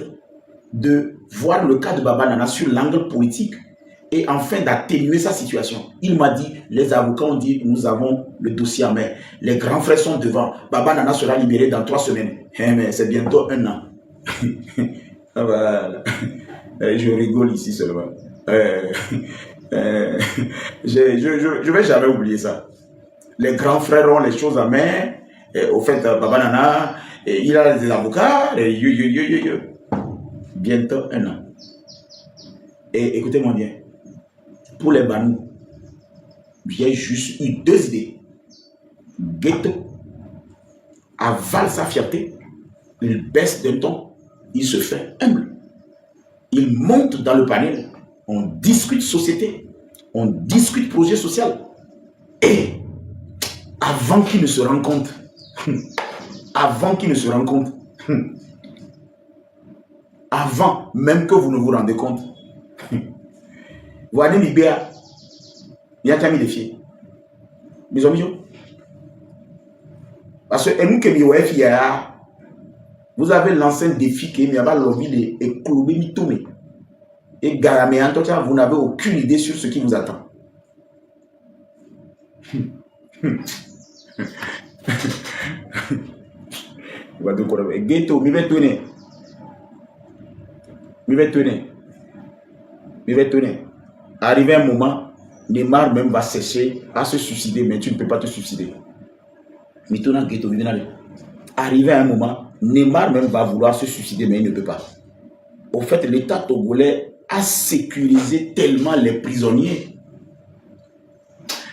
de voir le cas de Baba Nana sur l'angle politique et enfin d'atténuer sa situation. Il m'a dit, les avocats ont dit, nous avons le dossier en main. Les grands frères sont devant. Baba Nana sera libéré dans 3 semaines. Mais c'est bientôt 1 an. Voilà. Je rigole ici seulement. Je vais jamais oublier ça. Les grands frères ont les choses en main. Au fait, Baba Nana, il a des avocats. Bientôt 1 an. Et écoutez-moi bien. Pour les Banous, j'ai juste eu 2 idées. Ghetto avale sa fierté. Il baisse d'un ton. Il se fait humble. Il monte dans le panel. On discute société. On discute projet social. Et avant qu'il ne se rende compte, avant même que vous ne vous rendez compte, vous allez libérer. Il y a qu'à me défier. Mes amis, parce que vous avez lancé un défi qui est l'envie de clouer mitomé. Et garamé en tout cas, vous n'avez aucune idée sur ce qui vous attend. Ghetto, mi vais tourner. Arrivé un moment, Neymar même va chercher à se suicider, mais tu ne peux pas te suicider. Arrivé à un moment, Neymar même va vouloir se suicider, mais il ne peut pas. Au fait, l'État togolais a sécurisé tellement les prisonniers.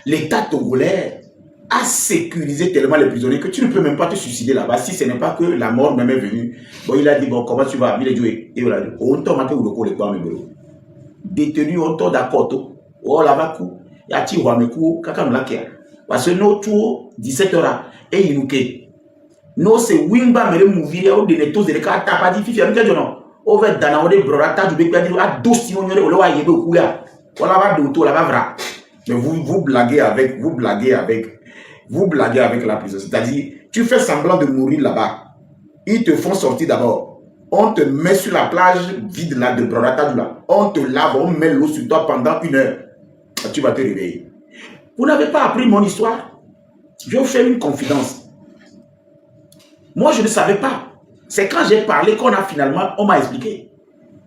L'État togolais a sécurisé tellement les prisonniers que tu ne peux même pas te suicider là-bas si ce n'est pas que la mort même est venue. Bon, il a dit, bon, comment tu vas? Il a dit, et voilà, on t'a maté ou le coup, les quoi, détenu, on t'a d'accord, oh là-bas, il y a tiré mes coups, kakam lakia. Parce que nous, tout, 17h, et il nous quitte. Nous, c'est Wimba, mais le mouvir, ou des tous, des cas, t'as pas dit, fifi, avec non. Over dans le brota du bec, à 12 simons, on l'a yébe au couya. On l'a va d'auto, la va vra. Mais vous blaguez avec la prison. C'est-à-dire, tu fais semblant de mourir là-bas. Ils te font sortir d'abord. On te met sur la plage vide là de Brorata. On te lave, on met l'eau sur toi pendant 1 heure. Tu vas te réveiller. Vous n'avez pas appris mon histoire. Je vais vous faire une confidence. Moi, je ne savais pas. C'est quand j'ai parlé qu'on a finalement, on m'a expliqué.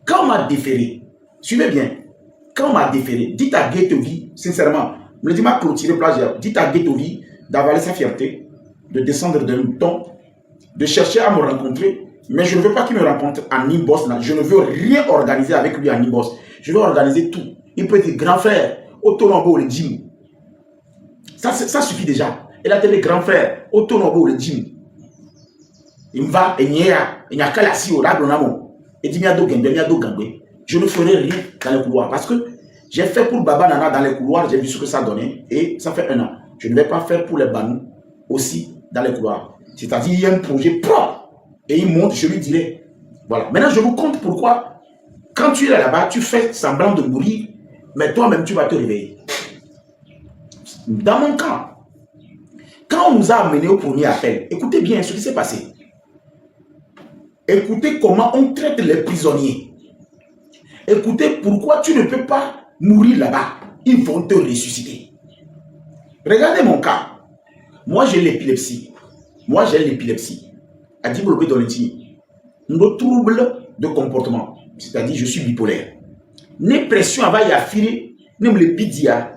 Quand on m'a déféré, suivez bien, quand on m'a déféré, dites à Guetovi, sincèrement, me dit m'a clôturé plage, dites à Guetovi d'avaler sa fierté, de descendre d'un ton, de chercher à me rencontrer, mais je ne veux pas qu'il me rencontre en Nimbos. Je ne veux rien organiser avec lui en Nimbos. Je veux organiser tout. Il peut être grand frère, Otonombo le gym. Ça suffit déjà. Et là, les grands frères, Otonombo le gym. Il va, et il y a qu'à la scie au lac, et dit, je ne ferai rien dans les couloirs. Parce que j'ai fait pour Baba Nana dans les couloirs, j'ai vu ce que ça donnait, et ça fait 1 an. Je ne vais pas faire pour les Banous aussi dans les couloirs. C'est-à-dire, il y a un projet propre, et il monte, je lui dirai. Voilà. Maintenant, je vous compte pourquoi, quand tu es là-bas, tu fais semblant de mourir, mais toi-même, tu vas te réveiller. Dans mon cas, quand on nous a amenés au premier appel, écoutez bien ce qui s'est passé. Écoutez comment on traite les prisonniers. Écoutez pourquoi tu ne peux pas mourir là-bas. Ils vont te ressusciter. Regardez mon cas. Moi, j'ai l'épilepsie. A dit bloqué dans le tini. Nos troubles de comportement. C'est-à-dire, je suis bipolaire. Né pression avant y a fini, même le bidia.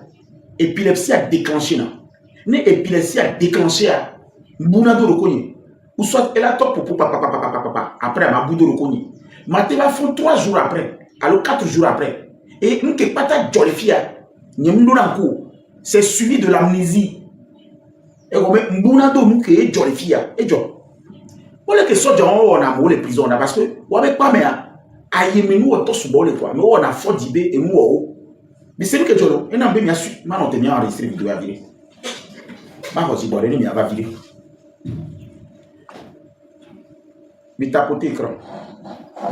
Épilepsie a déclenché. Né épilepsie a déclenché. Bounado reconnu. Ou soit elle a top pour papa. Après, elle m'a boudé reconnu. Maté va fond 3 jours après. Alors 4 jours après. Et nous qui pas ta jolifia. C'est suivi de l'amnésie. Et comme mbuna do nous que jolly fia et jo. Voilà que soja on a les prisons parce que ou avec pas mais aïe mais nous auto sous bol quoi mais on a fort d'ibé et nous mais c'est que jolo et n'a bien su ma non tenir enregistrer vidéo à virer. Ma aussi bon il va virer. Mi tapoter écran.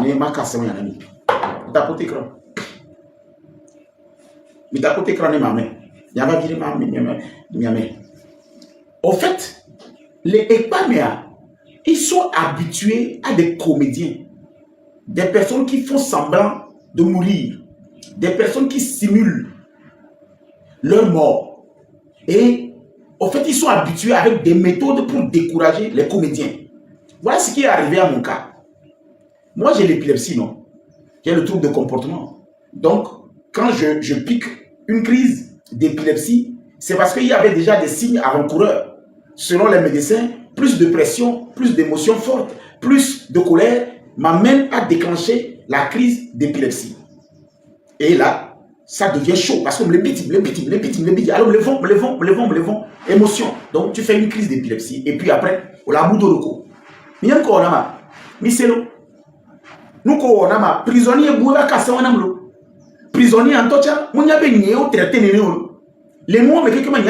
Ni ma casse mon ami. Tapoter écran. Mi tapoter écran ni ma main. Il va virer ma main. Au fait, les Ekpaméa, ils sont habitués à des comédiens, des personnes qui font semblant de mourir, des personnes qui simulent leur mort. Et au fait, ils sont habitués avec des méthodes pour décourager les comédiens. Voilà ce qui est arrivé à mon cas. Moi, j'ai l'épilepsie, non? J'ai le trouble de comportement. Donc, quand je pique une crise d'épilepsie, c'est parce qu'il y avait déjà des signes avant-coureurs. Selon les médecins, plus de pression, plus d'émotions fortes, plus de colère m'amène à déclencher la crise d'épilepsie. Et là, ça devient chaud parce que me le bit. Alors, me levons, émotion. Donc, tu fais une crise d'épilepsie et puis après, on la bout de l'eau. Mais il y a encore un miselo. Nous, on a ma prisonnier, prisonnier en tocha, mon yabe nyeo traité les mots, mais quelqu'un m'a dit,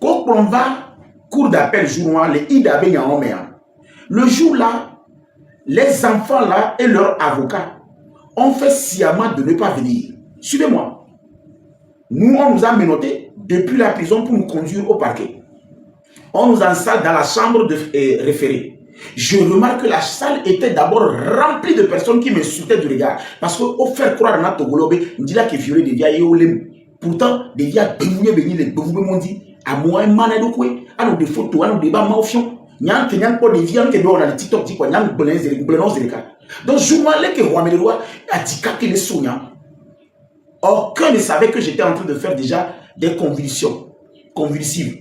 quand on va cour d'appel jour les IDAB le jour là, les enfants là et leurs avocats ont fait sciemment de ne pas venir. Suivez-moi. Nous, on nous a menottés depuis la prison pour nous conduire au parquet. On nous installe dans la chambre de référé. Je remarque que la salle était d'abord remplie de personnes qui m'insultaient du regard. Parce qu'au faire croire à notre Golobe, on dit là qu'il violait des vieilles et pourtant, des vieilles les m'ont dit. À moi, un man de quoi, à nous des photos, à nous des bas maufions. N'yant pas des viandes que l'on a le TikTok, dit quoi, n'yant pas de donc, je m'allais que Roi Méleroy a dit qu'à les soignants. Aucun ne savait que j'étais en train de faire déjà des convulsions convulsives.